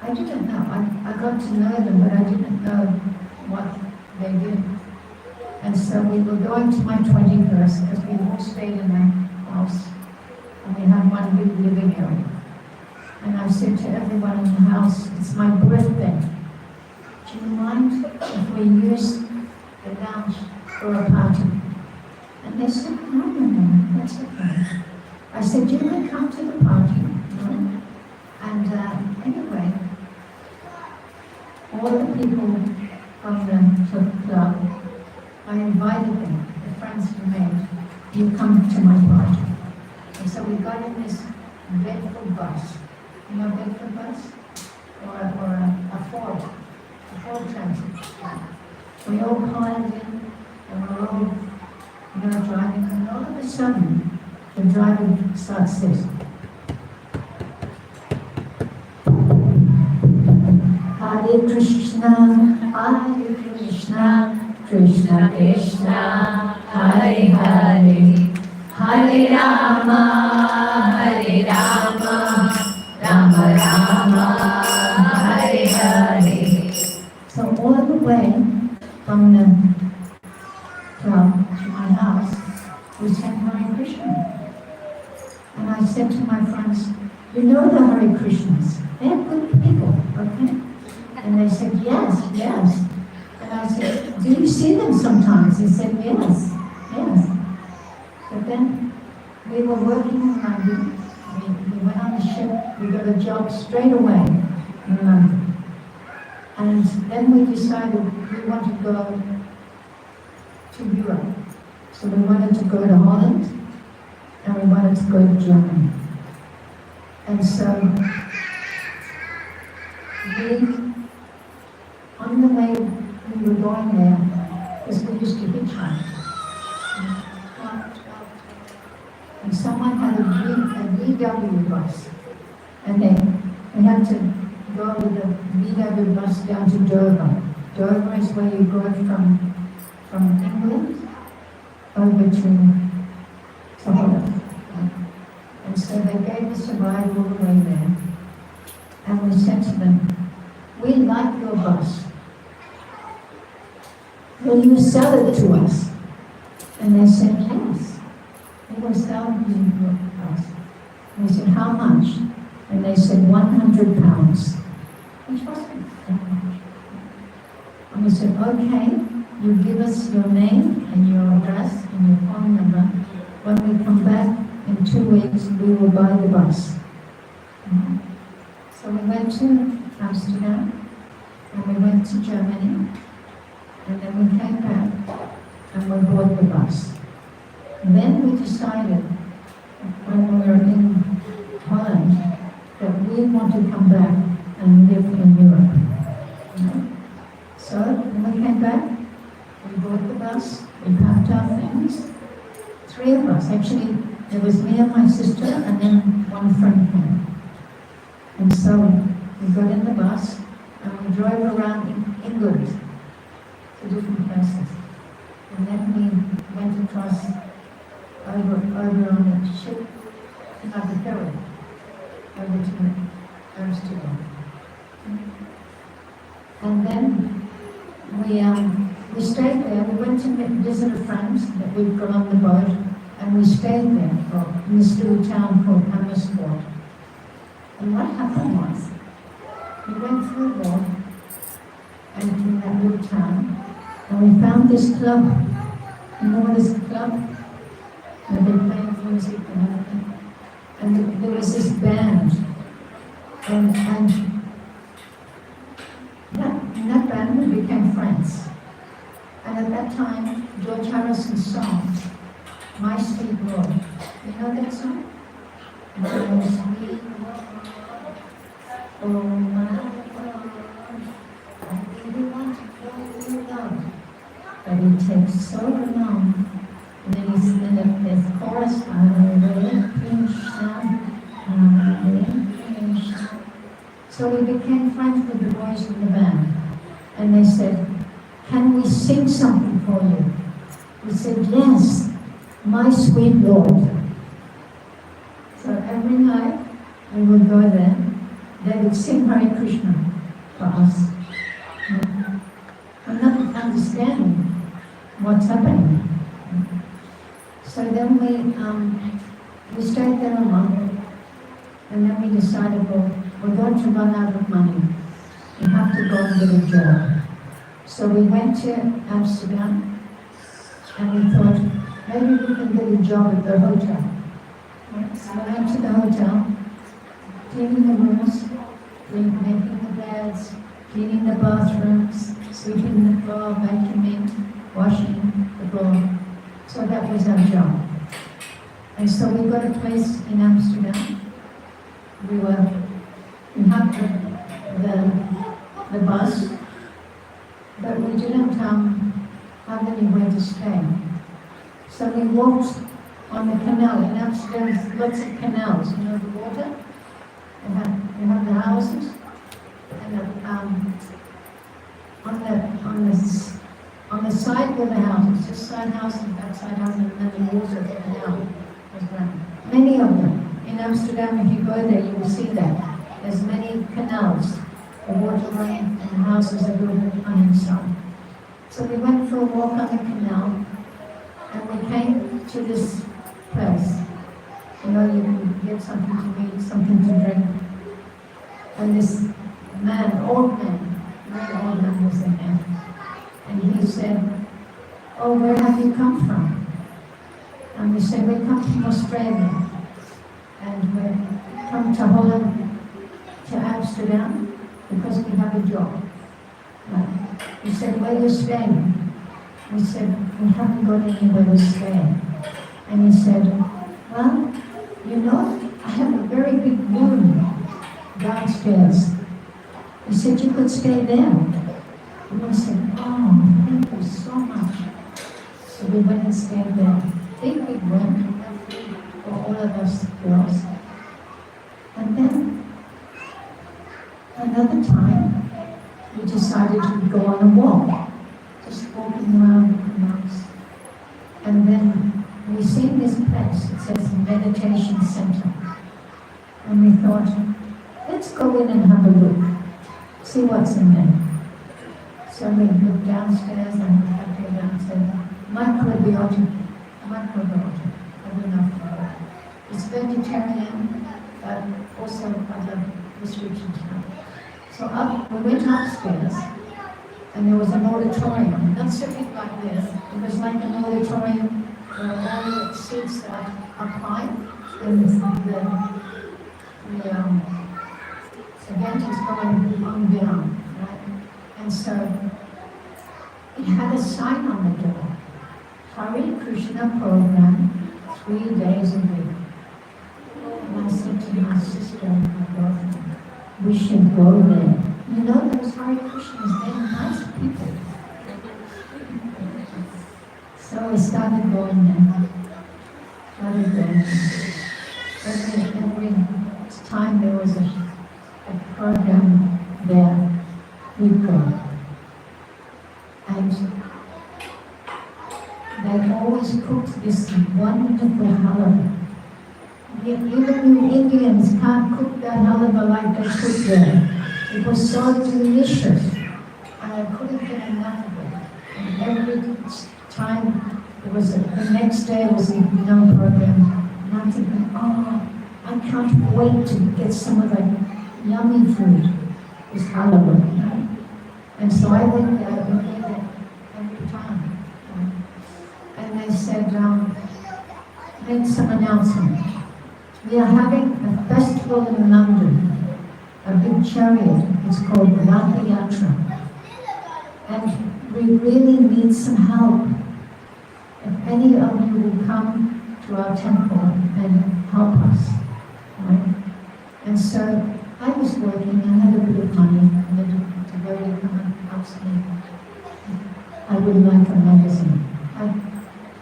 I didn't know, I got to know them, but I didn't know what they did. And so we were going to my 21st, because we all stayed in a house, and we had one big living area. And I said to everyone in the house, it's my birthday. Do you mind if we use the lounge for a party? And they said, no, that's okay. I said, you can come to the party. No? And anyway, all the people from the club, I invited them, the friends we made, you come to my party. And so we got in this Bedford bus. You know Bedford bus? Or a Ford transit. We all climbed in, and we're all we were driving, and all of a sudden, the driver starts this. Hare Krishna, Krishna Krishna, Hare Hare, Hare Rama, Hare Rama, Rama Rama, Hare Hare. So all the way from the club to my house, we sang Hare Krishna. And I said to my friends, you know the Hare Krishnas, they're good people, okay? And they said, yes, yes. And I said, do you see them sometimes? They said, yes, yes. But then we were working in London. We went on the ship. We got a job straight away in London. And then we decided we wanted to go to Europe. So we wanted to go to Holland and we wanted to go to Germany. And so on the way we were going there, because we used to hitchhike. And someone had a VW bus. And we had to go with the VW bus down to Dover. Dover is where you go from England over to Holland. And so they gave us a ride all the way there. And we said to them, we like your bus. Will you sell it to us? And they said, yes. We will sell your bus. And we said, how much? And they said, £100. Which wasn't that much. And we said, okay, you give us your name and your address and your phone number. When we come back in 2 weeks, we will buy the bus. So we went to Amsterdam, and we went to Germany, and then we came back, and we bought the bus. And then we decided, when we were in Holland, that we want to come back and live in Europe. So when we came back, we bought the bus, we packed our things, 3 of us. Actually, there was me and my sister, and then one friend came. And so we got in the bus, and we drove around in England to different places. And then we went across over on the ship, not the ferry, over to Amsterdam. And then we stayed there. We went to visit a friend that we'd got on the boat, and we stayed there in this little town called Amersfoort. And what happened was, we went through there, and in that little town, and we found this club. You know what is a club? Where they play music and everything. And there was this band. And in that band we became friends. And at that time, George Harrison's song, My Sweet Lord. You know that song? My sweet Lord, oh my Lord, I really want to go you love. But it takes so long. And then there's chorus, so we became friends with the boys in the band. And they said, can we sing something for you? We said, yes, My Sweet Lord. So every night we would go there. They would sing Hare Krishna for us. I'm not understanding what's happening. So then we stayed there a month, and then we decided, well, we're going to run out of money. We have to go and get a job. So we went to Amsterdam, and we thought, maybe we can get a job at the hotel. So we went to the hotel, cleaning the rooms, making the beds, cleaning the bathrooms, sweeping the floor, vacuuming, washing the floor. So that was our job. And so we got a place in Amsterdam. We had the bus, but we didn't have anywhere to stay. So we walked on the canal. In Amsterdam, there's lots of canals, you know, the water. You have the houses, and on the side were the houses, this side house and that side house, and then the water of the canal was running. Many of them. In Amsterdam, if you go there, you will see that. There's many canals, the water running, and the houses are built on each side. So we went for a walk on the canal, and we came to this place. You know, you can get something to eat, something to drink. And this man, old man, very old man was in there. And he said, "Oh, where have you come from?" And we said, "We come from Australia. And we come to Holland, to Amsterdam, because we have a job." He said, "Where are you staying?" We said, "We haven't got anywhere to stay." And he said, "Well, you know, I have a very big room downstairs." He said, "You could stay there." And we said, "Oh, thank you so much." So we went and stayed there. Big room for all of us girls. And then, another time, we decided to go on a walk, just walking around the canals. And then we seen this place, it says meditation center. And we thought, let's go in and have a look, see what's in there. So we looked downstairs and we had to go downstairs. Microbiota. I don't know. It's vegetarian, but also other restrictions. So we went upstairs, and there was an auditorium, not so big like this. It was like an auditorium where all the seats are up high, and the event is going on down, right? And so it had a sign on the door, Hare Krishna program, 3 days a week. And I said to my sister and my girlfriend, we should go there. You know, those Hare Krishnas, they're nice people. So we started going there. Every time there was a program there, we'd go. And they always cooked this wonderful halava. Even you Indians can't cook that halava like they cook there. It was so delicious, and I couldn't get enough of it. And every time the next day was a young program, and I'm thinking, oh, I can't wait to get some of that yummy food, this halava. And so I went there and ate it every time. And they said, made some announcement. We are having a festival in London, a big chariot. It's called Ratha Yatra. And we really need some help. If any of you will come to our temple and help us, right? And so I was working, I had a bit of money, and to go to come and help me. I would like a magazine. I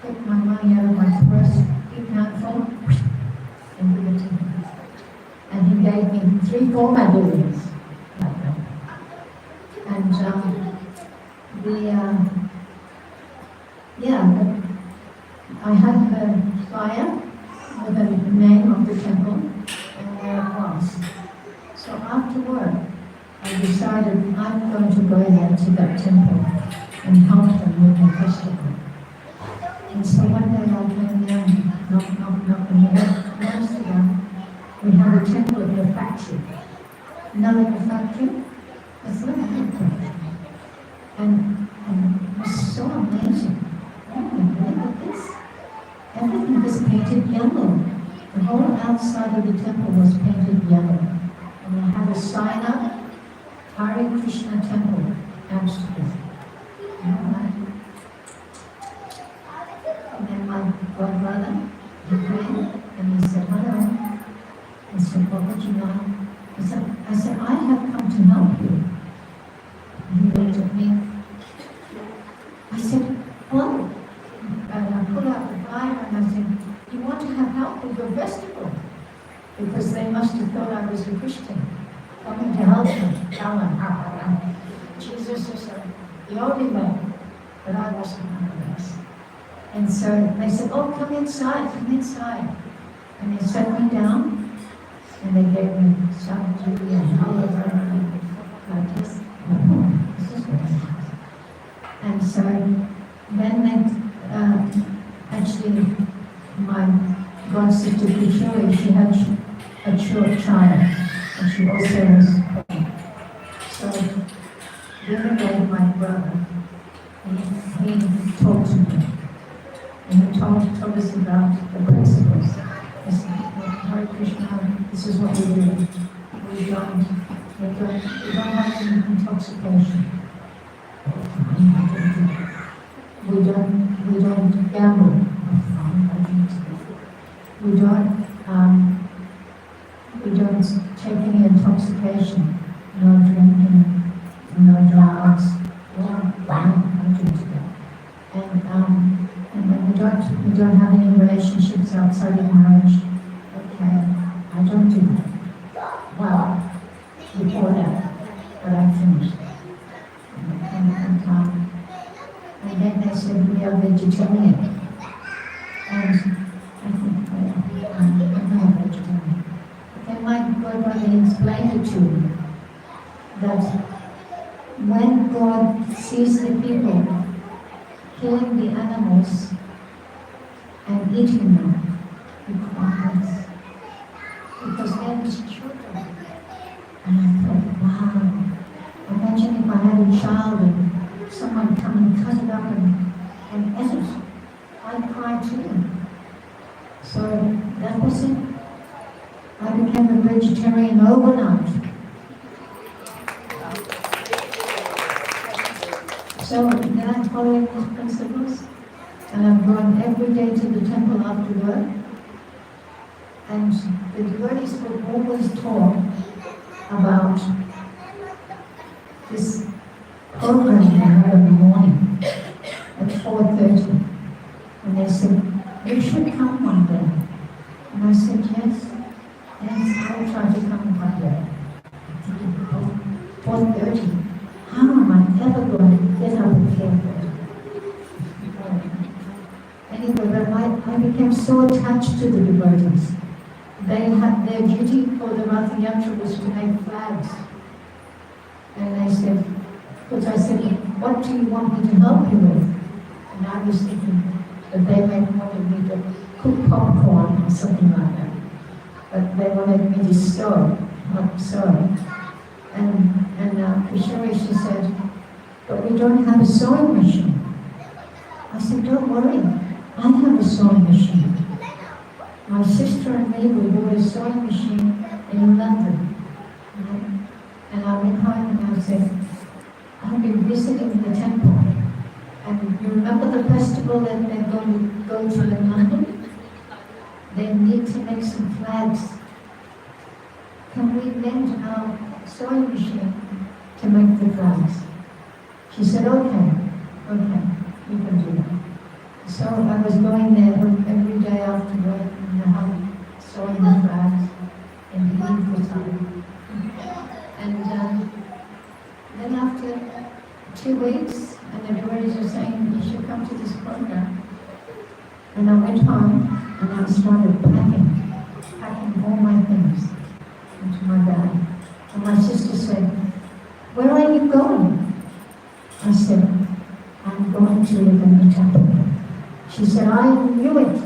took my money out of my purse, big handful, and give it to him. And he gave me 3-4 magazines like that. And I had the flyer with the name of the temple and where it was. So after work, I decided I'm going to go there to that temple and help them with the festival. And so one day I came there and knock, and in Amsterdam, we have a temple in a factory. Another factory? It's not a factory. And it was so amazing. Oh my God, look at this. Everything was painted yellow. The whole outside of the temple was painted yellow. And they had a sign up, Hare Krishna Temple, Amsterdam. And then my godbrother, he came and he said, hello. I said, what would you like? I said, I have come to help you. And he looked at me. I said, what? And I pulled out the because they must have thought I was a Christian coming to help them. Tell them, Jesus is the only way, but I wasn't one of those. And so they said, oh, come inside. And they set me down, and they gave me sabji and olive oil like this. This is very nice. And so then they, actually, my god sister Kuchuri, she had a short child, and she also was pregnant. So the other day, my brother, he talked to me, and he told us about the principles. He said, Hare Krishna, this is what we do. We don't have any intoxication. We don't gamble. We don't take any intoxication. No drinking, no drugs. I drink together. And then we don't have any relationships outside of marriage. Okay, I don't do that. Well, before that, but I finished. And then they said we are vegetarian. And I think, I'm not vegetarian. Then my godmother explained it to me that when God sees the people killing the animals and eating them, he cries, because they're his children. And I thought, wow, imagine if I had a child and someone come and cut it up and eat it. I'd cry too. So that was it. I became a vegetarian overnight. So then I'm following these principles, and I'm going every day to the temple after work. And the devotees will always talk about this program they have in the morning at 4:30. And they said, you should come one day. And I said, yes, I'll try to come one day. 4:30. How am I ever going to get up at 4:30? Anyway, but I became so attached to the devotees. They had their duty for the Rath Yatra was to make flags. And they said, because I said, what do you want me to help you with? And I was thinking that they wanted me to cook popcorn or something like that. But they wanted me to sew, not sewing. And Kishore, she said, but we don't have a sewing machine. I said, don't worry, I have a sewing machine. My sister and me, we bought a sewing machine in London. And I went home and I said, I've been visiting the temple. And you remember the festival that they're going to go to in London? They need to make some flags. Can we lend our sewing machine to make the flags? She said, okay, you can do that. So I was going there every day after work and sewing the flags in the evening time. And then after 2 weeks, and the devotees were saying, you should come to this program. And I went home and I started packing all my things into my bag. And my sister said, where are you going? I said, I'm going to live in the temple. She said, I knew it,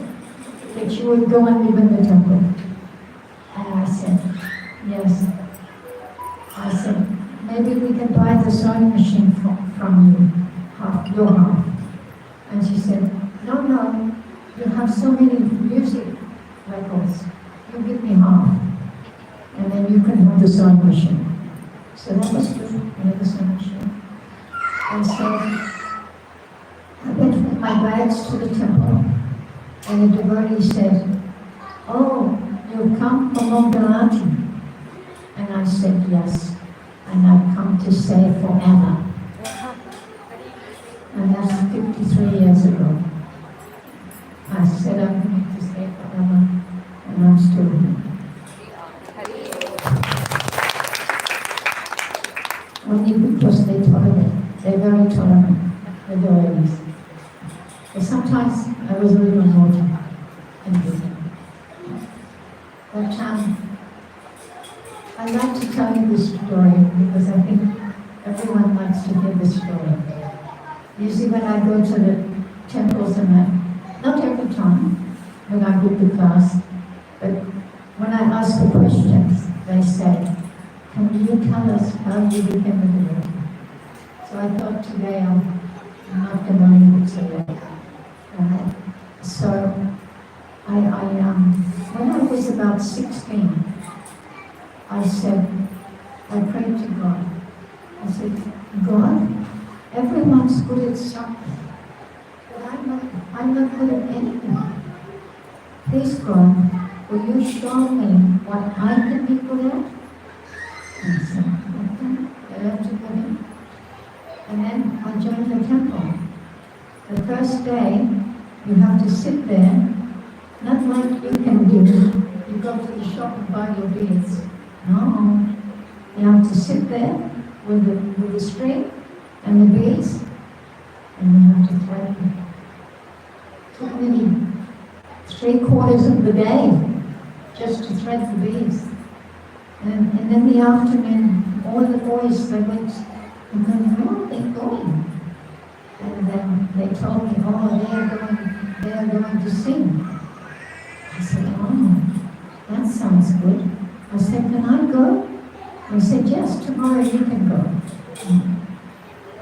that you would go and live in the temple. And I said, yes. I said, maybe we can buy the sewing machine from you, your half. And she said, no, you have so many music records, you give me half. And then you can have the sewing machine. So that was good, I had the sewing machine. And so I went with my bags to the temple, and the devotee said, oh, you've come from Mongalati. And I said, yes, and I've come to stay forever. And that's 53 years ago. I said I'm going to stay forever, and I'm still here. very tolerant with the ladies. But sometimes I was a little naughty and busy. But I like to tell you this story because I think everyone likes to hear this story. Usually when I go to the temples and not every time when I give the class, but when I ask the questions, they say, can you tell us how you became a devotee? So I thought today I'm not going to leave it so late. So when I was about 16, I said, I prayed to God. I said, God, everyone's good at something, but I'm not good at anything. Please God, will you show me what I can be good at? And I said, okay, I learned to go in. And then I joined the temple. The first day, you have to sit there, not like you can do. You go to the shop and buy your beads. No, you have to sit there with the string and the beads, and you have to thread them. It took me 3/4 of the day just to thread the beads. And in the afternoon, all the boys, they went, and then, where are they going? And then they told me, oh, they are going to sing. I said, oh, that sounds good. I said, can I go? They said, yes, tomorrow you can go.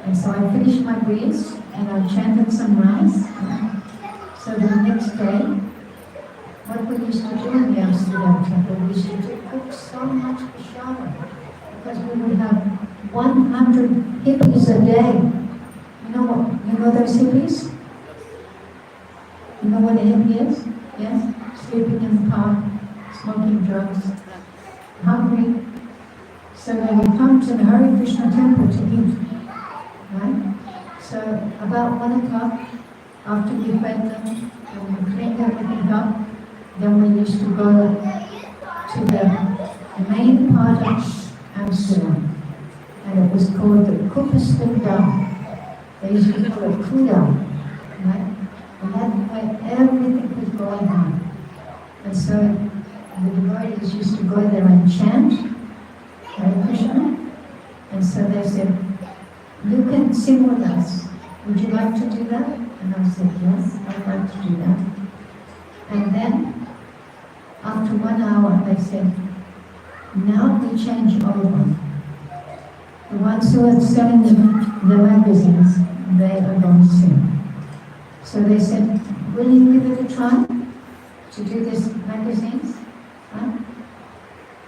And so I finished my beads and I chanted some rice. So the next day, what we used to do in the Amsterdam temple, we used to cook so much prasada because we would have 100 hippies a day. You know those hippies? You know what a hippie is? Yes? Sleeping in the park, smoking drugs, hungry. So they would come to the Hare Krishna temple to eat. Right? So about 1 o'clock, after we fed them and we cleaned everything up, then we used to go to the main part of Amsterdam. And it was called the Kuppenstendam. They used to call it Kuda. Right? And that's where everything was going on. And so the devotees used to go there and chant Hare Krishna. And so they said, you can sing with us. Would you like to do that? And I said, yes, I'd like to do that. And then, after 1 hour, they said, now we change over. The ones who are selling the magazines, they are going to sing. So they said, will you give it a try to do this magazines? Huh?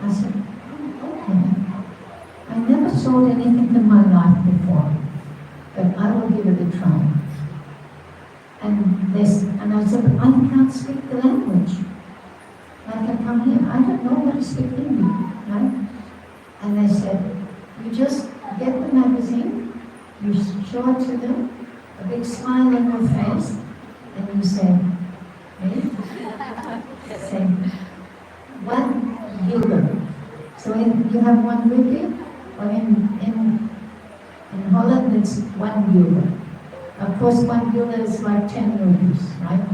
I said, okay. I never sold anything in my life before, but I will give it a try. And I said, but I can't speak the language. Like I come here, I don't know how to speak Hindi, right? And they said, you just get the magazine, you show it to them, a big smile on your face, and you say, hey? Say, 1 gulden. So you have 1 rupee, or in Holland it's 1 gulden. Of course 1 gulden is like 10 rupees, right?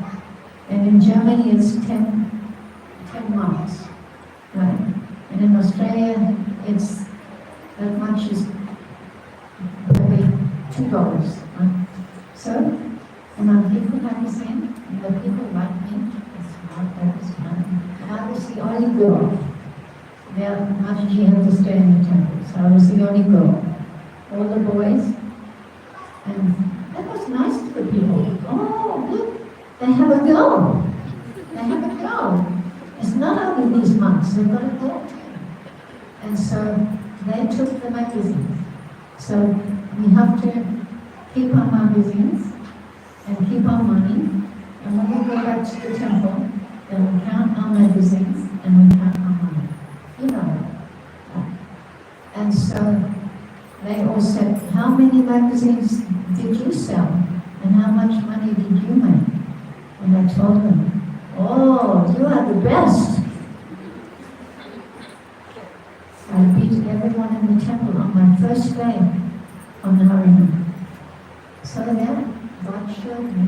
And in Germany it's 10 marks, right? And in Australia it's as much as maybe $2, right? So, and I'm people magazine, and the people like me, that was fun. And I was the only girl. Now, Mataji had to stay in the temple, so I was the only girl. All the boys, and that was nice to the people. Oh, look, they have a girl. They have a girl. It's not only these monks, they've got a girl too. And so they took the magazines. So we have to keep our magazines and keep our money. And when we go back to the temple, then we count our magazines and we count our money. You know that. And so they all said, how many magazines did you sell? And how much money did you make? And I told them, oh, you are the best. I beat everyone in the temple on my first day on the Harinam. over there, God showed me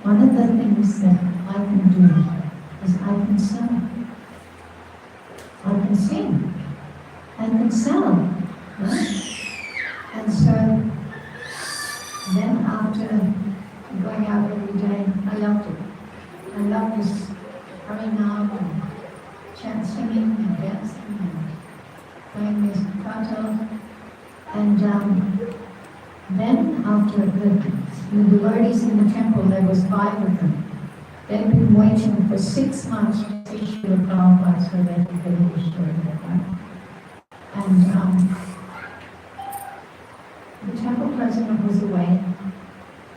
one of the things that I can do is I can sing. I can sing. I can sell. Right? And so then after going out every day, I loved it. I loved this coming out and singing and dancing and playing this kata. And then after the devotees in the temple, there was 5 of them. They'd been waiting for 6 months to see Srila Prabhupada so they could get initiated. Right? And the temple president was away,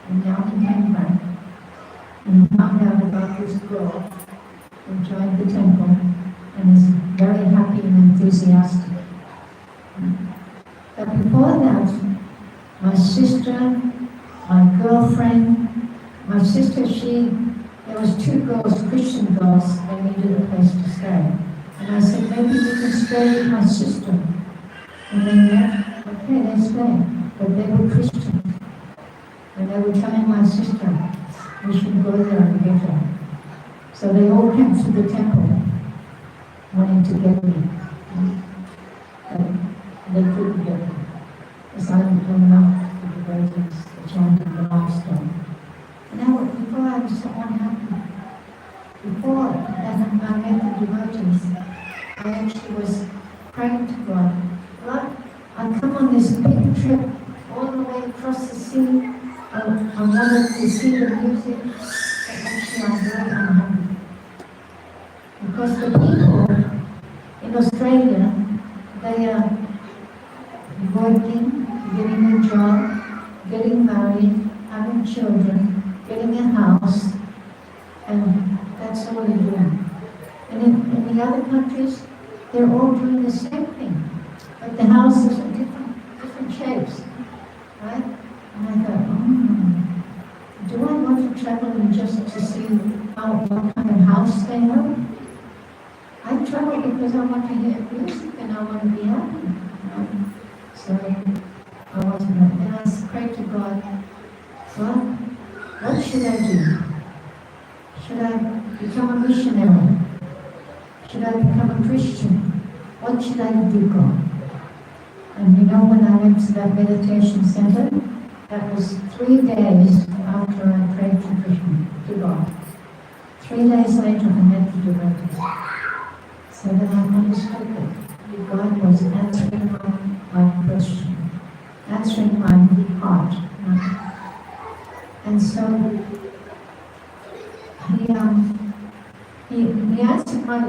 and now he came back and found out about this girl who joined the temple and is very happy and enthusiastic. But before that, my sister, my girlfriend, my sister, there was 2 girls, Christian girls, they needed a place to stay. And I said, maybe you can stay with my sister. And they went, okay, they stayed. But they were Christians. And they were telling my sister, we should go there and get her. So they all came to the temple, wanting to get me. But they couldn't get me. Because I didn't know enough to the devotees, the chanting, the lifestyle. And before I was so unhappy, before that I met the devotees, I actually was praying to God, Lord, I come on this big trip all the way across the sea. I wanted to see the music, but actually I'm very unhappy. Because the people in Australia, they are working, getting a job, getting married, having children, getting a house, and that's all they're doing. And in the other countries, they're all doing the same thing, but the houses are different shapes, right? And I thought, do I want to travel and just to see what kind of house they have? I travel because I want to hear music and I want to be happy. Right? So I wasn't happy. And I prayed to God, God, what should I do? Should I become a missionary? Should I become a Christian? What should I do, God? And you know, when I went to that meditation center, that was 3 days after I prayed to Krishna, to God. 3 days later, I met the devotees. So then I understood that God was answering my question, answering my heart. And so he answered my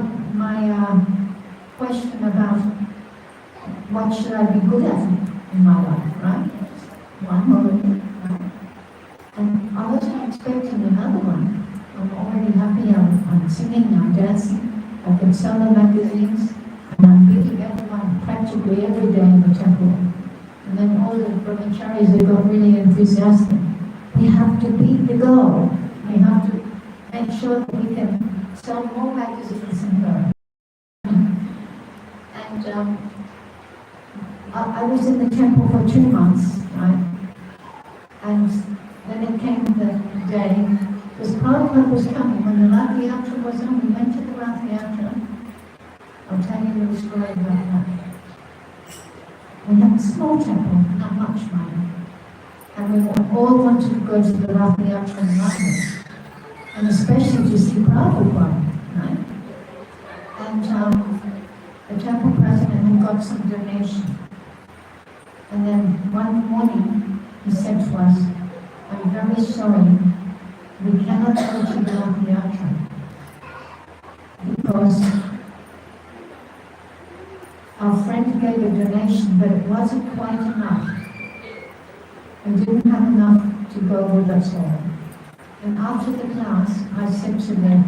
question about what should I be good at in my life, right? One already, right? And I wasn't expecting another one. I'm already happy, I'm singing, I'm dancing, I can sell the magazines, and I'm meeting everyone practically every day in the temple. And then all the brahmacharis, they got really enthusiastic. We have to beat the goal. We have to make sure that we can sell more magazines in her. And I was in the temple for 2 months, right? And then it came the day, because Prabhupada was coming, when the Rath Yatra was on, we went to the Rath Yatra. I'll tell you a little story about that. We had a small temple, not much money. And we all wanted to go to the Rath Yatra in London. And especially to see Prabhupada, right? And the temple president had got some donation. And then one morning, he said to us, I'm very sorry, we cannot go to the Rath Yatra because our friend gave a donation, but it wasn't quite enough. We didn't have enough to go with us all. And after the class, I said to the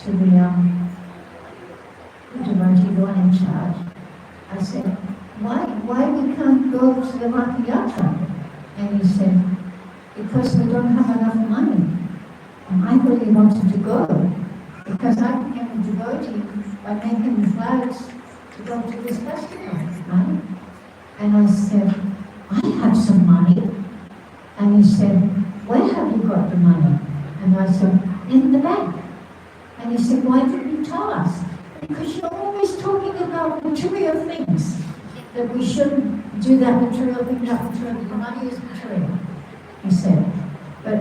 devotee, the one in charge, I said, why we can't go to the Rath Yatra? And he said, because we don't have enough money. And I really wanted to go, because I became a devotee by making flags to go to this festival, right? And I said, I have some money. And he said, where have you got the money? And I said, in the bank. And he said, why didn't you tell us? Because you're always talking about material things, that we shouldn't do that material thing, that material thing. The money is material, he said. But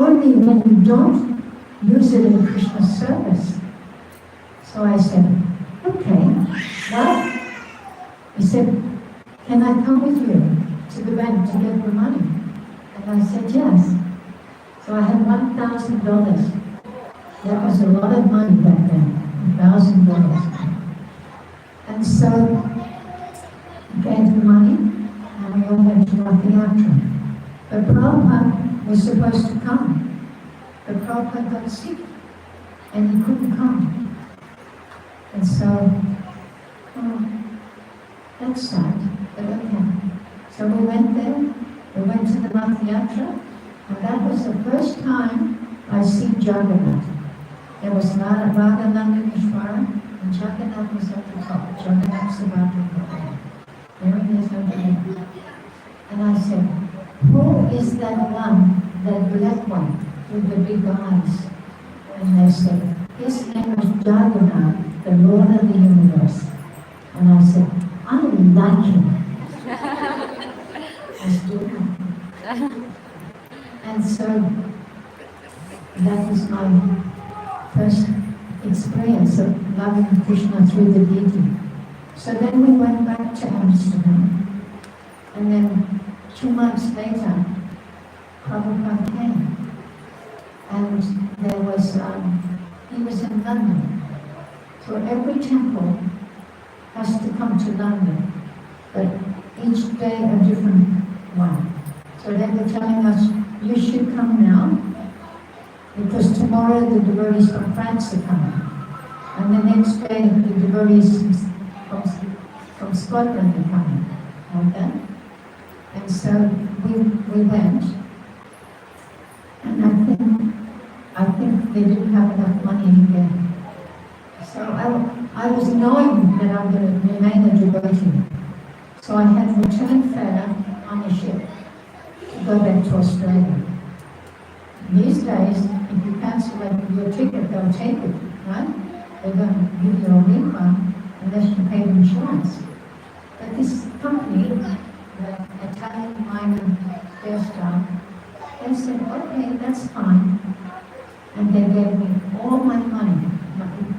only when you don't use it in Krishna's service. So I said, okay, well, he said, can I come with you to the bank to get the money? And I said, yes. So I had $1,000. That was a lot of money back then, $1,000. And so I gave the money, and we all went to Rath Yatra. But Prabhupada was supposed to come. But Prabhupada got sick, and he couldn't come. And so, that's sad, but okay. So we went there, we went to the Rath Yatra, and that was the first time I see Jagannath. There was Radhanandamishwara, and Jagannath was at the top. Jagannath Subhadra. There he is over there. And I said, who is that one, that black one, with the big eyes? And they said, his name is Jagannath, the Lord of the universe. And I said, I like him. I stood up. And so that was my first experience of loving Krishna through the deity. So then we went back to Amsterdam. And then 2 months later, Prabhupada came. And there was, he was in London. So every temple has to come to London, but each day a different one. So they were telling us, you should come now, because tomorrow the devotees from France are coming. And the next day the devotees from Scotland are coming. Okay? And so we went. And I think they didn't have enough money again. So I was knowing that I'm going to remain a devotee. So I had return fare on a ship to go back to Australia. These days, if you cancel your ticket, they'll take it, right? They're going to give you a refund unless you pay insurance. But this company, the Italian minor hairstyle, they said, okay, that's fine. And they gave me all my money.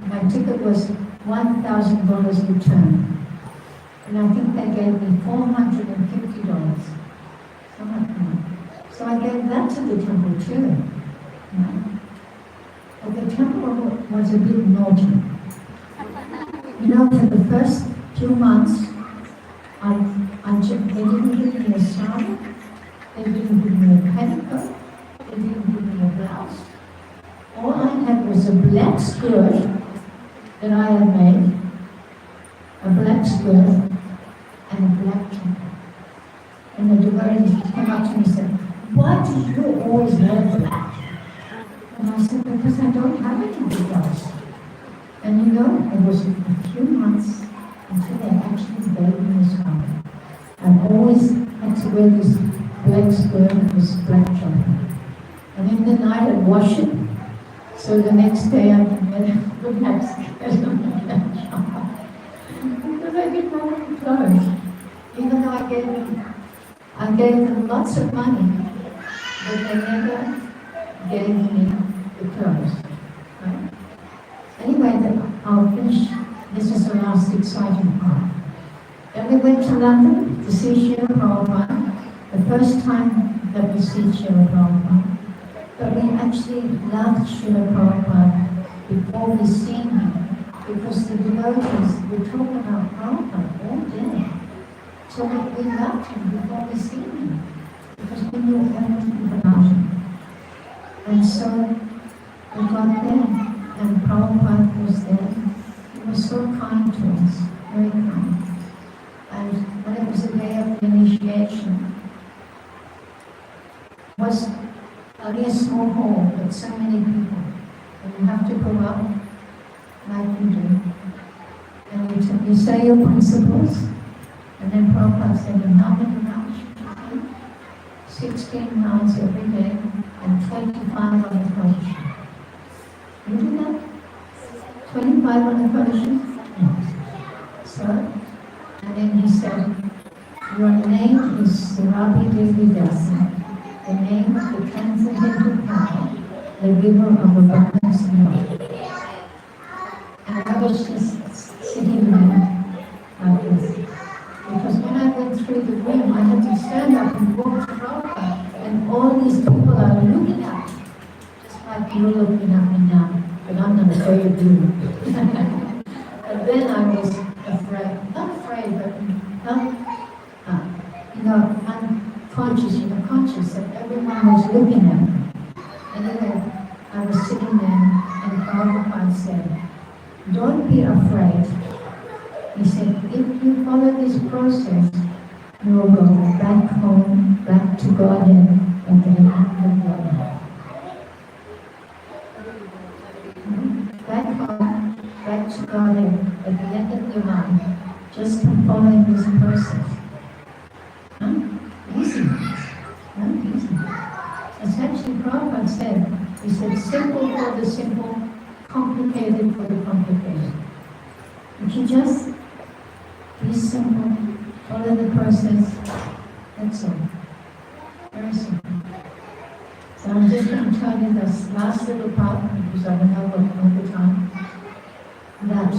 My ticket was $1,000 return. And I think they gave me $450. So much money. So I gave that to the temple too. Right? But the temple was a bit naughty. You know, for the first 2 months, they didn't give me a sari, they didn't give me a petticoat, they didn't give me a blouse. All I had was a black skirt that I had made, a black skirt and a black top. And the devotee came up to me and said, why do you always wear black? And I said, because I don't have anything else. And you know, it was a few months until they actually gave me this color. I always had to wear this black skirt and this black top. And in the night I'd wash it, so the next day I can wear the black skirt and the black top. Because I didn't have any clothes. Even though I gave them lots of money, but they never gave me the clothes. Right? Anyway, I'll finish. This is the last exciting part. Then we went to London to see Srila Prabhupada, the first time that we see Srila Prabhupada. But we actually loved Srila Prabhupada before we seen him, because the devotees were talking about Prabhupada all day. So we loved him before we seen him, because we knew everything about him. And so we got there, and Prabhupada was there. He was so kind to us, very kind. And when it was the day of the initiation, it was only a small hall, but so many people. And you have to go up, like we do. And you say your principles, and then Prabhupada said, and how many rounds should you do? 16 rounds every day and 25 on the coach. You do that? 25 on the coach? Yes. So, and then he said, your name is Surabi Devi Dasa, the name of the transcendental power, the giver of abundance and love. And I was just sitting there like this. Because when I went through the room, I had to stand up and walk to Prabhupada, and all these people are looking at me, just like you're looking at me now, but I'm not afraid of you. And then I was afraid, not afraid, but unconscious, conscious that everyone was looking at me. Anyway, I was sitting there, and Prabhupada said, don't be afraid. He said, if you follow this process, you will go back home, back to Godhead at the end of your life. Back home, back to Godhead at the end of your life, just from following this process. Easy. Not easy. Essentially, Prabhupada said, he said, simple for the simple, complicated for the complicated. If you just be simple, follow the process, that's all. Very simple. So I'm just going to tell you this last little part, because I don't have all the time, that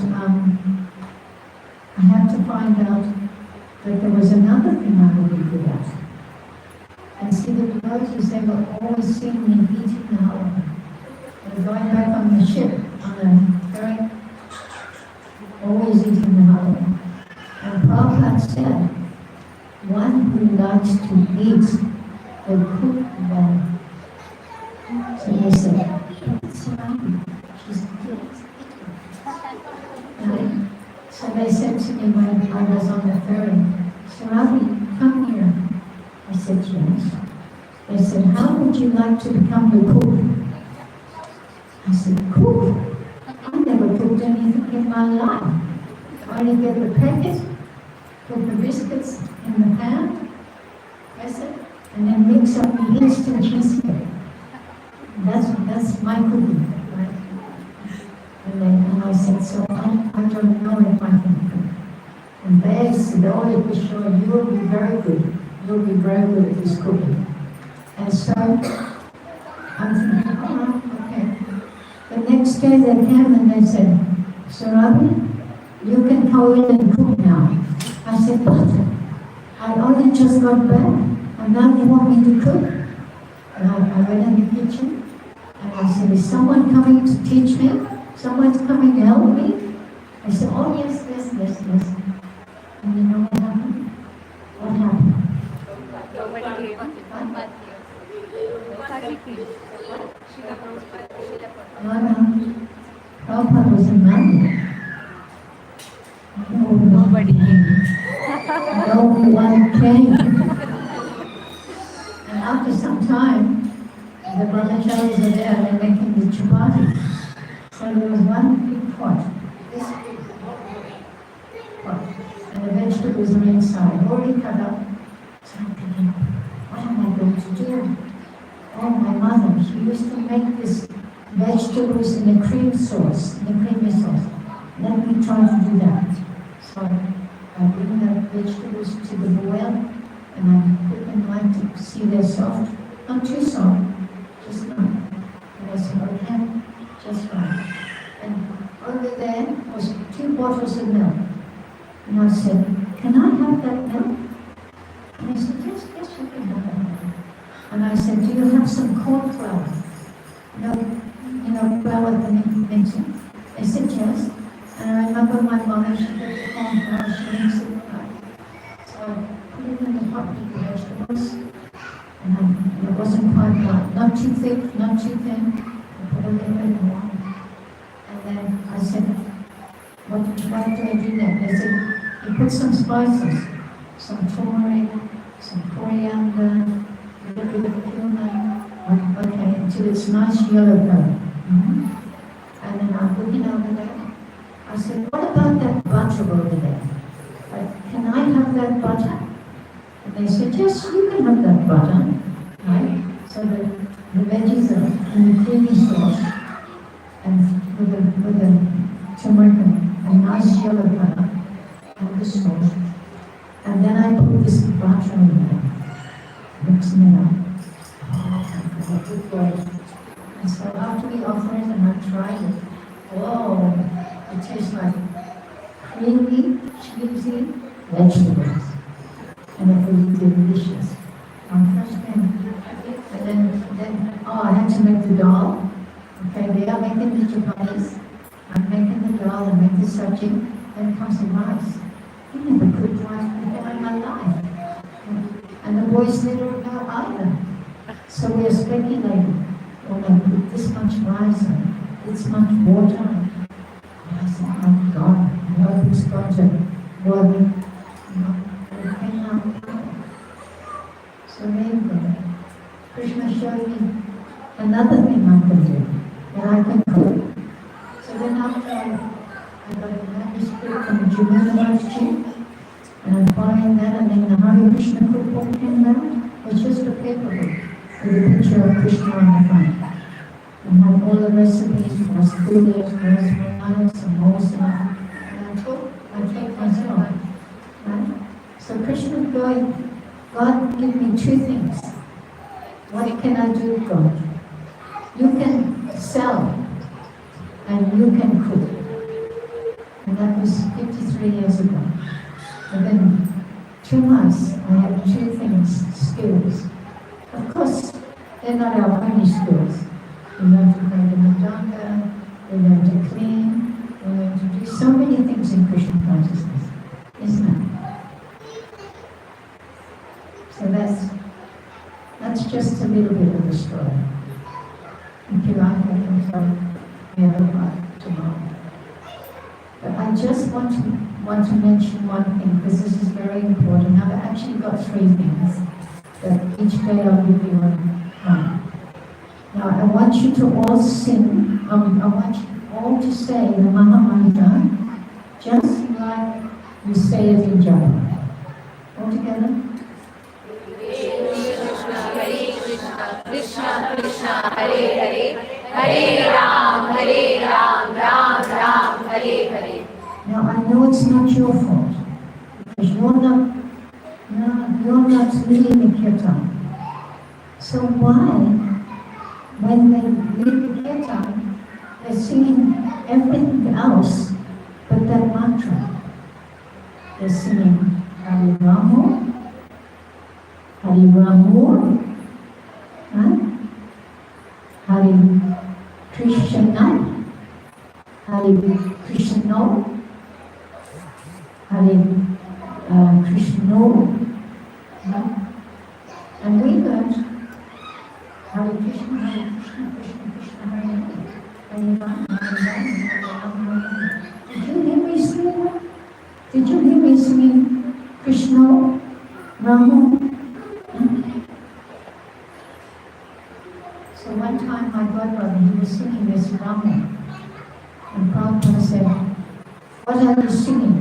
I have to find out that there was another thing I would be good at. And see the devotees, they were always seeing me eating the halwa. They were going back on the ship, on the ferry, always eating the halwa. And Prabhupada said, one who likes to eat will cook well. So they said, she's good. So they said to me when I was on the ferry, Surabi, come here. I said, yes. They said, how would you like to become the cook? I said, cook? I never cooked anything in my life. I only get the packet, put the biscuits in the pan, press it, and then mix up the instant biscuit. That's my cooking, right? And I said, so I don't know if I can cook. And they said, oh, it was sure, you will be very good. You'll be very good at this cooking. And so, I'm thinking, oh, okay. The next day they came and they said, Surabi, you can go in and cook now. I said, what? I only just got back, and now you want me to cook? And I went in the kitchen, and I said, is someone coming to teach me? Someone's coming to help me? I said, oh, yes. And you know what happened? What happened? Nobody came. No. Prabhupada was a man. Nobody came. No one came. And after some time, the brahmacharis are there, they're making the chapati. So there was one big pot, this big pot, and the vegetables are inside, already cut up. So I'm thinking, what am I going to do? Oh, my mother, she used to make this vegetables in a cream sauce, in a creamy sauce. Let me try to do that. So I bring the vegetables to the boil, and I put them like to see they're soft. Not too soft, just enough. And I said, okay, just right. And over there was 2 bottles of milk. And I said, can I have that milk? And they said, yes, you can have that milk. And I said, do you have some corn flour? Flour that they mix it. They said, yes. And I remember my mother, she put the corn flour, she mixed it right. So I put it in the pot with the vegetables. And it wasn't quite right. Not too thick, not too thin. I put a little bit more. And then I said, what do I do next? They said, you put some spices, some turmeric, some coriander, a little bit of cumin, okay, until it's nice yellow color. And then I'm looking over there. I said, what about that butter over there? Can I have that butter? And they said, yes, you can have that butter. right? So the veggies are in the creamy sauce and with a turmeric, a nice yellow color, and the sauce. And then I put this butter in there, mixing it up. Oh, good boy. And so after we offer it and I tried it, whoa, it tastes like creamy, cheesy vegetables. And it was delicious. First thing. And then, I had to make the dal. Okay, they are making the chapatis. I'm making the dal and make the sabji. Then comes the rice. I never cooked rice before in my life. And the boys didn't know either. So we are speculating. Well, I put this much rice and this much water. And I said, oh God, I hope it's got to work. It came out. So there you go. Krishna showed me another thing I can do, that I can cook. So then after I got a manuscript from Jubilee, and I'm following that, and then the Hare Krishna cookbook came out. It's just a paper book with a picture of Krishna on the front. And had all the recipes for students, rasmalai, samosa, and I took myself. Right? So Krishna God gave me two things. What can I do, God? You can sell and you can cook. And that was 53 years ago. Within 2 months, I had two things, skills. Of course, they're not our only skills. We learn to play the mridanga, we learn to clean, we learn to do so many things in Krishna consciousness, isn't it? So that's just a little bit of the story. If you like, I can tell the other part tomorrow. But I just want to mention one thing, because this is very important. I've actually got 3 things that each day I'll give you one. Now I want you to all sing, I want you all to say the Maha Mantra, just like you say it in Japa. All together? Krishna Krishna Hare Hare Hare Ram Ram Ram Hare Hare. Now I know it's not your fault, because you're not leading the kirtan. So why, when they lead the kirtan, they're singing everything else but that mantra? They're singing Hari Ramu, Hari Ramu, Hari Krishna, Hari Krishna, Hari Krishna, and we learned Hare Krishna, Hare Krishna, Krishna Krishna, Hare Hare, Hare Rama, Hare Rama, Hare Hare. Did you hear me singing that? Did you hear me singing Krishna, Rama? So one time my godbrother, he was singing this Rama, and Prabhupada said, what are you singing?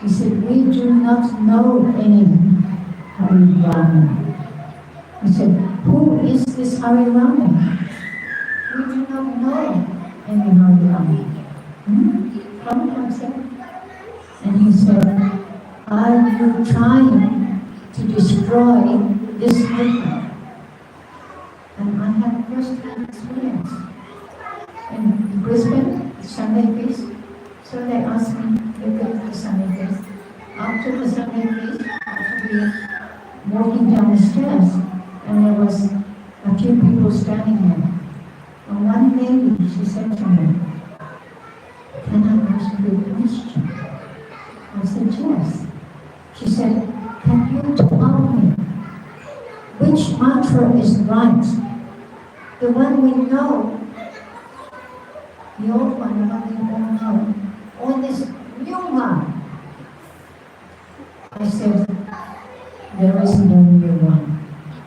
He said, we do not know any Hari Rama. I said, who is this Hari Rama? We do not know any Hari Rama. Prabhupada said. And he said, are you trying to destroy this movement? And I had first-hand experience. In Brisbane, Sunday feast, so they asked me to go to the Sunday feast. After the Sunday feast, after we were walking down the stairs, and there was a few people standing there. And one lady, she said to me, can I ask you a question? I said, yes. She said, can you tell me which mantra is right? The one we know, the old one, the one we all know, or this new one? I said, there is no new one.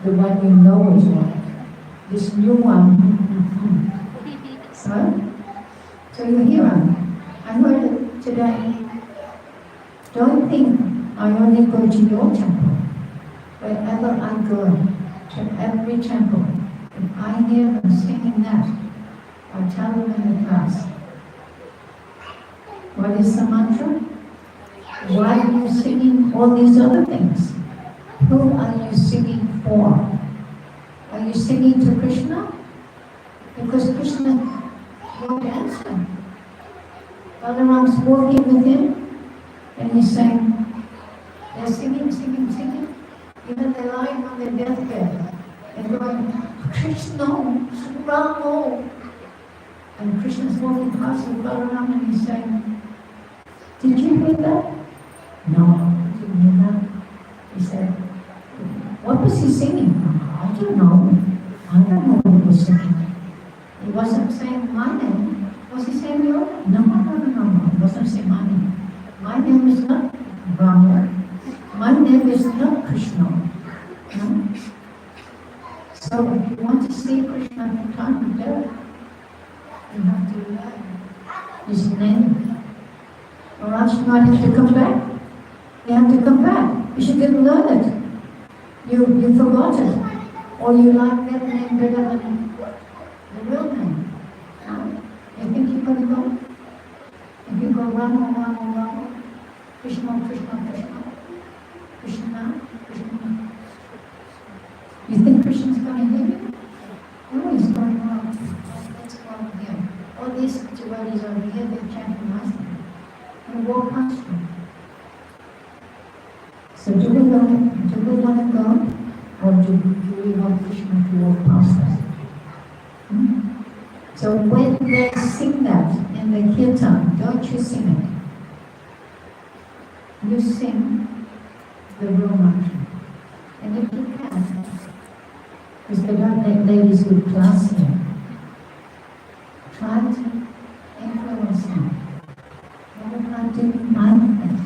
The one we know is right. This new one, right? So you hear it. I heard it today. Don't think I only go to your temple. Wherever I go to every temple. If I hear them singing that, I tell them in the class, what is the mantra? Why are you singing all these other things? Who are you singing for? Are you singing to Krishna? Because Krishna won't answer. Balaram's walking with him, and he's saying, they're singing, singing, singing. Even they're lying on their deathbed and going, Krishna, Ramo. And Krishna's walking past with Balaram and he's saying, did you hear that? No, I didn't hear that. He said, what was he singing? I don't know. I don't know what he was singing. He wasn't saying my name. Was he saying your name? No. He wasn't saying my name. My name is not Rama. My name is not Krishna. No? So if you want to see Krishna at the time of death, you have to learn his name. Or else you might have to come back. You have to come back. You didn't learn it. You forgot it. Or you like that name better than the real name. You think you're going to go? If you go Rama, Krishna, Krishna, you think Krishna's going to hear you? No, he's going wrong. Let's go over here. All these devotees over here, they're chanting nicely. And walk past you. So do we want to go? Or do we want Krishna to walk past us? So when they sing that in the kirtan, don't you sing it. You sing the real mantra. And if you can, because they don't let ladies with class here, try to influence them. What about doing mindfulness?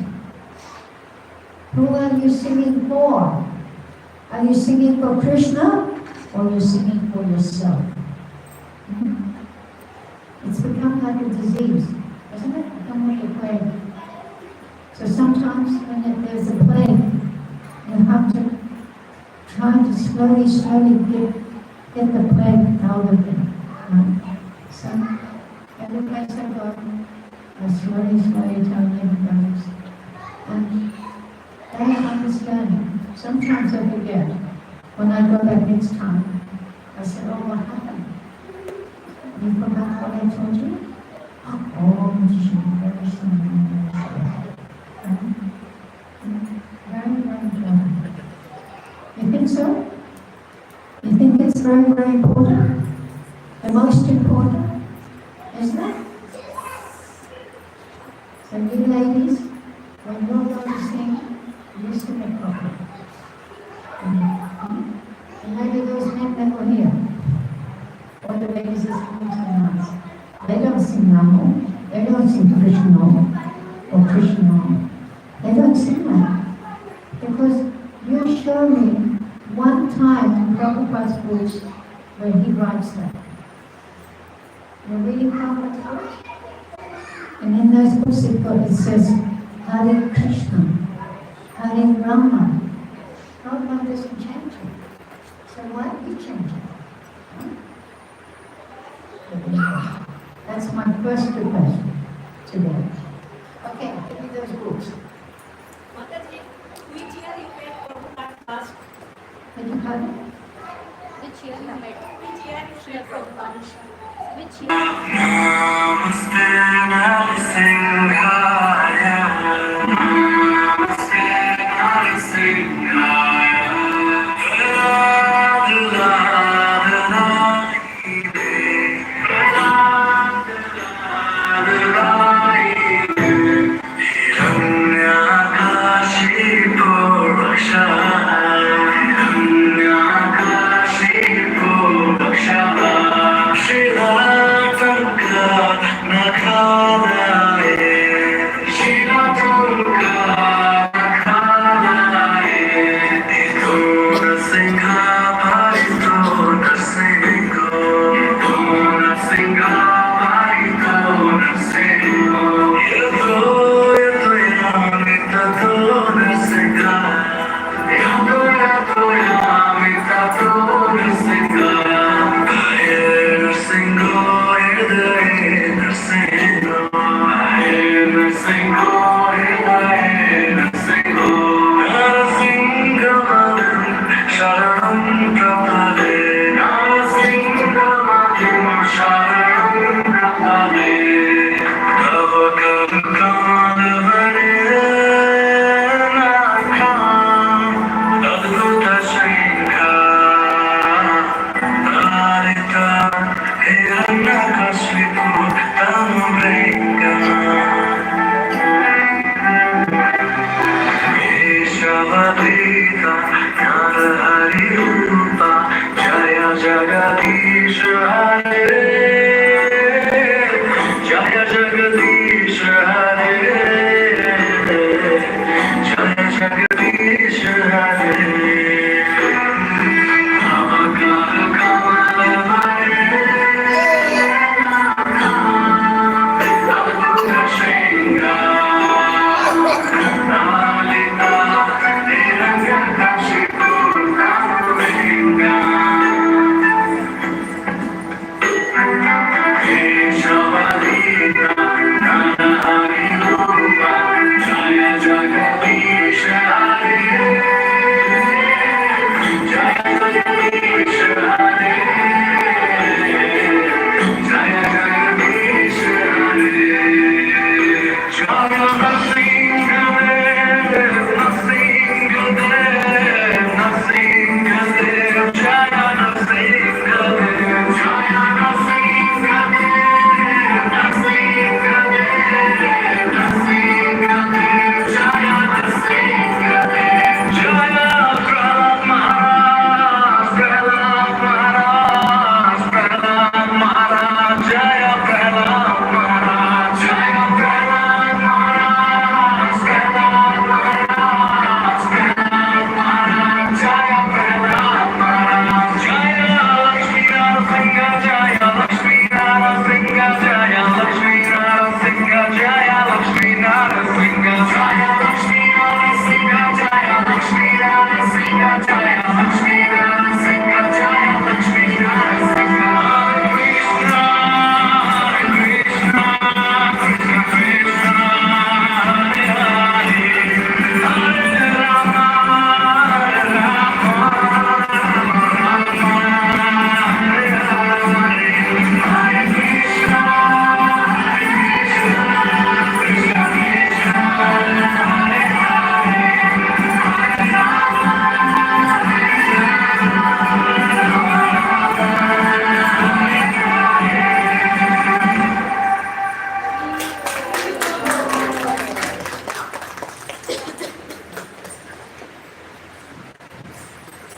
Who are you singing for? Are you singing for Krishna or are you singing for yourself? It's become like a disease, doesn't it? It's become like a plague. So sometimes when there's a plague, you have to try to slowly get the plague out of it. Right? So every place I go, I slowly tell everybody. And they understand. Sometimes I forget. When I go back next time, I said, oh, what happened? You forgot what I told you? Oh, very clever. You think so? You think it's very, very important? The most important? Isn't it? So you ladies, when you're going to sing, listen it properly. And maybe those men that were here, or the ladies that sing tonight, they don't sing Namo, they don't sing Krishna or Krishna. They don't sing that. Because you show me one time in Prabhupada's books where he writes that. You're reading Prabhupada's books? And in those books it says, Hare Krishna, Hare Rama. Prabhupada doesn't change it. So why do you change it? That's my first request today. Okay, give me those books. Mataji, which year you made Prabhupada fast? Did you have it? Which year you made? Which year you made Prabhupada? Which year? Namaste Narasimha